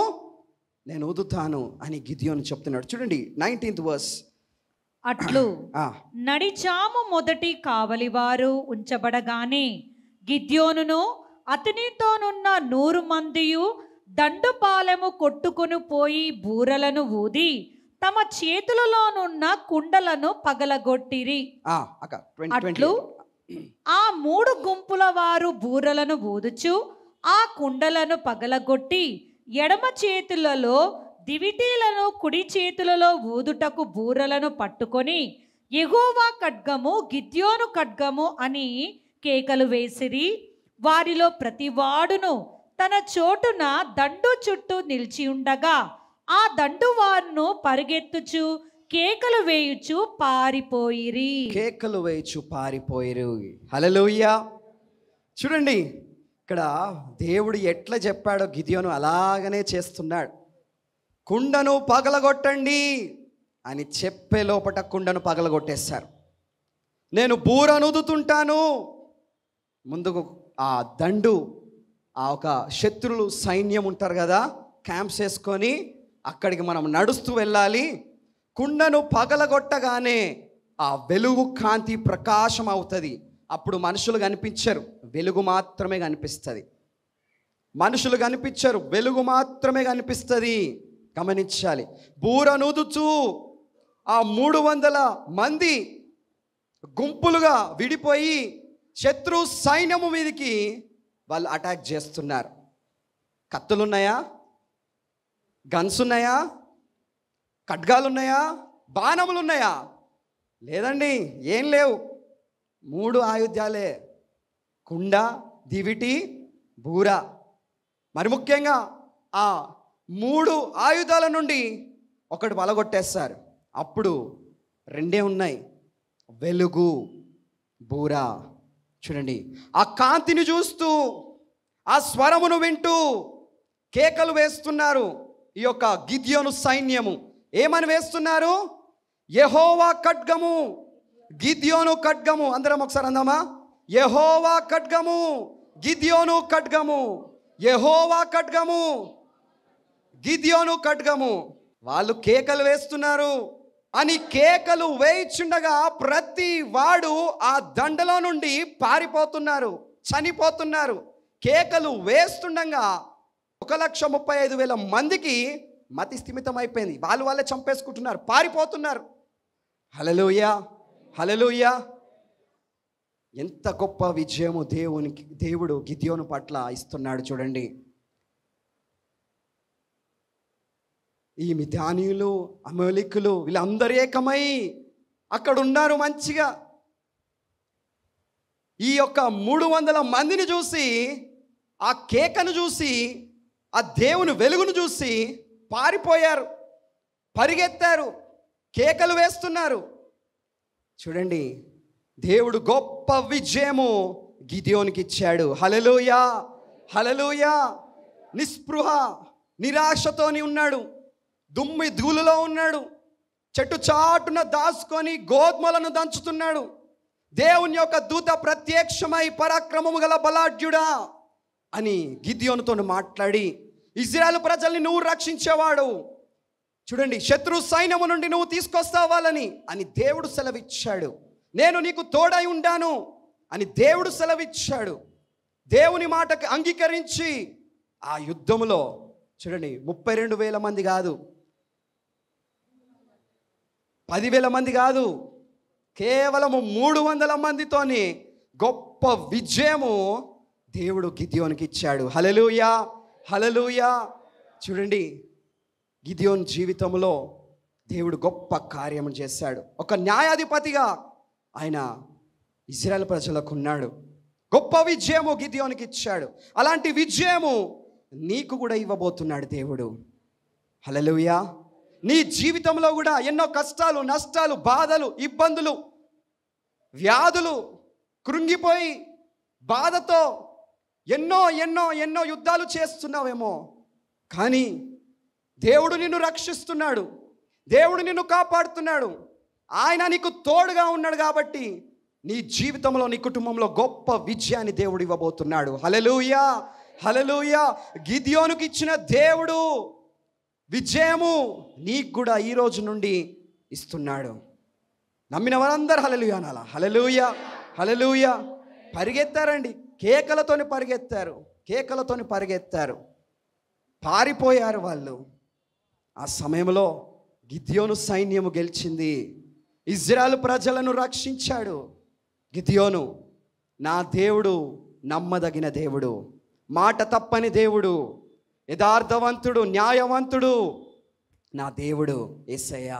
నేను ఊదుతాను అని గిద్యోను చెప్తున్నాడు. చూడండి 19th verse. అట్లు నడిచాము మొదటి కావలివారు ఉంచబడగానే గిద్యోనును అతనితోనున్న 100 మందియు దండుపాలెము కొట్టుకొని పోయి బూరలను ఊది తమ చేతులలోనున్న కుండలను పగలగొట్టిరి. అట్లు ఆ 3 గుంపుల వారు బూరలను ఊదుచు ఆ కుండలను పగలగొట్టి ఎడమ చేతులలో దివిటీలను, కుడి చేతులలో ఊదుటకు బూరలను పట్టుకొని యెహోవా ఖడ్గము, గిద్యోను ఖడ్గము అని కేకలు వేసిరి. వారిలో ప్రతివాడును తన చోటున దండు చుట్టూ నిలిచి ఉండగా ఆ దండు వారును పరిగెత్తుచు కేకలు వేయుచు పారిపోయిరి. కేకలు వేయుచు పారిపోయిరు. హల్లెలూయా. చూడండి, ఇక్కడ దేవుడు ఎట్లా చెప్పాడో గిద్యోను అలాగనే చేస్తున్నాడు. కుండను పగలగొట్టండి అని చెప్పే లోపట కుండను పగలగొట్టేశారు. నేను బూరనుదుతుంటాను. ముందుకు ఆ దండు, ఆ ఒక శత్రులు సైన్యం ఉంటారు కదా, క్యాంప్స్ వేసుకొని అక్కడికి మనం నడుస్తూ వెళ్ళాలి. కుండను పగలగొట్టగానే ఆ వెలుగు కాంతి ప్రకాశం అవుతుంది. అప్పుడు మనుషులు కనిపించరు, వెలుగు మాత్రమే కనిపిస్తుంది. మనుషులు కనిపించరు, వెలుగు మాత్రమే కనిపిస్తుంది. గమనించాలి. బూరనూదుచు ఆ 300 మంది గుంపులుగా విడిపోయి శత్రు సైన్యము మీదకి వాళ్ళు అటాక్ చేస్తున్నారు. కత్తులున్నాయా? గన్స్ ఉన్నాయా? ఖడ్గాలున్నాయా? బాణములున్నాయా? లేదండి, ఏం లేవు. 3 ఆయుధాలే: కుండ, దివిటి, బూర. మరి ముఖ్యంగా ఆ 3 ఆయుధాల నుండి ఒకటి పలగొట్టేస్తారు. అప్పుడు 2 ఉన్నాయి: వెలుగు, బూర. చూడండి, ఆ కాంతిని చూస్తూ, ఆ స్వరమును వింటూ కేకలు వేస్తున్నారు ఈ యొక్క గిద్యోను సైన్యము. ఏమని వేస్తున్నారు? యెహోవా ఖడ్గము, గిద్యోను ఖడ్గము. అందరం ఒకసారి అందామా? యెహోవా ఖడ్గము, గిద్యోను ఖడ్గము, యెహోవా ఖడ్గము, గిద్యోను ఖడ్గము. వాళ్ళు కేకలు వేస్తున్నారు అని కేకలు వేయిచుండగా ప్రతి వాడు ఆ దండలో నుండి పారిపోతున్నారు, చనిపోతున్నారు. కేకలు వేస్తుండగా 1,35,000 మందికి మతి స్థిమితం అయిపోయింది. వాళ్ళే చంపేసుకుంటున్నారు, పారిపోతున్నారు. హల్లెలూయా, హల్లెలూయా. ఎంత గొప్ప విజయము దేవుడు గిద్యోను పట్ల ఇస్తున్నాడు చూడండి. ఈ మిద్యానీయులు, అమోలికులు వీళ్ళందరూ ఏకమై అక్కడ ఉన్నారు మంచిగా. ఈ యొక్క 300 మందిని చూసి, ఆ కేకను చూసి, ఆ దేవుని వెలుగును చూసి పారిపోయారు, పరిగెత్తారు, కేకలు వేస్తున్నారు. చూడండి, దేవుడు గొప్ప విజయము గిద్యోనికి ఇచ్చాడు. హల్లెలూయా, హల్లెలూయా. నిస్పృహ, నిరాశతోని ఉన్నాడు, దుమ్మి ధూళిలో ఉన్నాడు, చెట్టు చాటున దాచుకొని గోధుమలను దంచుతున్నాడు. దేవుని యొక్క దూత ప్రత్యక్షమై పరాక్రమము గల బలాఢ్యుడా అని గిద్యోనుతో మాట్లాడి, ఇజ్రాయేలు ప్రజల్ని నువ్వు రక్షించేవాడు, చూడండి శత్రు సైన్యము నుండి నువ్వు తీసుకొస్తావాలని అని దేవుడు సెలవిచ్చాడు. నేను నీకు తోడై ఉండాను అని దేవుడు సెలవిచ్చాడు. దేవుని మాటకి అంగీకరించి ఆ యుద్ధములో చూడండి 32,000 మంది కాదు, 10,000 మంది కాదు, కేవలము 300 మందితోని గొప్ప విజయము దేవుడు గిద్యోనికి ఇచ్చాడు. హల్లెలూయా, హల్లెలూయా. చూడండి, గిద్యోన్ జీవితంలో దేవుడు గొప్ప కార్యము చేశాడు. ఒక న్యాయాధిపతిగా ఆయన ఇశ్రాయేలు ప్రజలకు ఉన్నాడు. గొప్ప విజయము గిద్యోనికి ఇచ్చాడు. అలాంటి విజయము నీకు కూడా ఇవ్వబోతున్నాడు దేవుడు. హల్లెలూయా. నీ జీవితంలో కూడా ఎన్నో కష్టాలు, నష్టాలు, బాధలు, ఇబ్బందులు, వ్యాధులు, కృంగిపోయి బాధతో ఎన్నో ఎన్నో ఎన్నో యుద్ధాలు చేస్తున్నావేమో, కానీ దేవుడు నిన్ను రక్షిస్తున్నాడు, దేవుడు నిన్ను కాపాడుతున్నాడు. ఆయన నీకు తోడుగా ఉన్నాడు కాబట్టి నీ జీవితంలో, నీ కుటుంబంలో గొప్ప విజయాన్ని దేవుడు ఇవ్వబోతున్నాడు. హల్లెలూయా, హల్లెలూయా. గిద్యోనుకి ఇచ్చిన దేవుడు విజయము నీకు కూడా ఈ రోజు నుండి ఇస్తున్నాడు. నమ్మిన వారందరూ హల్లెలూయా అనాలా. హల్లెలూయా, హల్లెలూయా. పరిగెత్తారండి, కేకలతోని పరిగెత్తారు, కేకలతోని పరిగెత్తారు, పారిపోయారు వాళ్ళు. ఆ సమయంలో గిద్యోను సైన్యము గెలిచింది, ఇజ్రాయెల్ ప్రజలను రక్షించాడు. గిద్యోను, నా దేవుడు నమ్మదగిన దేవుడు, మాట తప్పని దేవుడు, యథార్థవంతుడు, న్యాయవంతుడు నా దేవుడు యేసయ్య.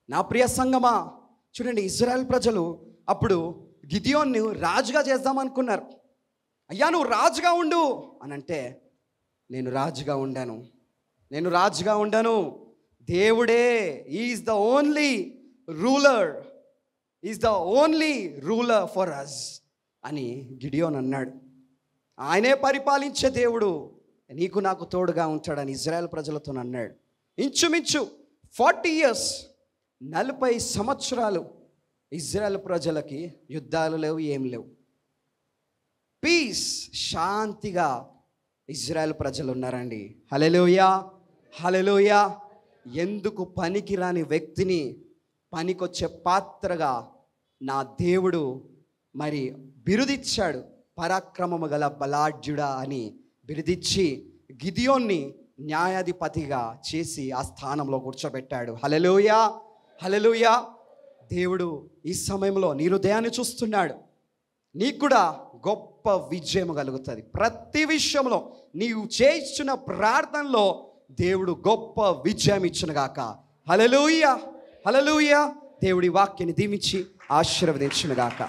నా ప్రియ సంగమా, చూడండి, ఇజ్రాయెల్ ప్రజలు అప్పుడు గిద్యోన్ను రాజుగా చేద్దామనుకున్నారు. అయ్యా నువ్వు రాజుగా ఉండు అని అంటే, నేను రాజుగా ఉండను, నేను రాజుగా ఉండను, దేవుడే is the only ruler, is the only ruler for us అని గిడియోన్ అన్నాడు. ఆయనే పరిపాలించే దేవుడు, నీకు నాకు తోడుగా ఉంటాడని ఇజ్రాయెల్ ప్రజలతో అన్నాడు. ఇంచుమించు 40 years, 40 సంవత్సరాలు ఇజ్రాయెల్ ప్రజలకి యుద్ధాలు లేవు, ఏం లేవు. పీస్, శాంతిగా ఇజ్రాయెల్ ప్రజలు ఉన్నారండి. హల్లెలూయా, హల్లెలూయా. ఎందుకు పనికిరాని వ్యక్తిని పనికొచ్చే పాత్రగా నా దేవుడు మరి బిరుదిచ్చాడు. పరాక్రమము గల బలాఢ్యుడా అని బిరుదిచ్చి గిద్యోన్ని న్యాయాధిపతిగా చేసి ఆ స్థానంలో కూర్చోబెట్టాడు. హల్లెలూయా, హల్లెలూయా. దేవుడు ఈ సమయంలో నీ హృదయాన్ని చూస్తున్నాడు. నీకు కూడా గొప్ప విజయం కలుగుతుంది. ప్రతి విషయంలో నీవు చేస్తున్న ప్రార్థనలో దేవుడు గొప్ప విజయం ఇచ్చునుగాక. హల్లెలూయా, హల్లెలూయా. దేవుడి వాక్యాన్ని దీవించి ఆశీర్వదించునుగాక.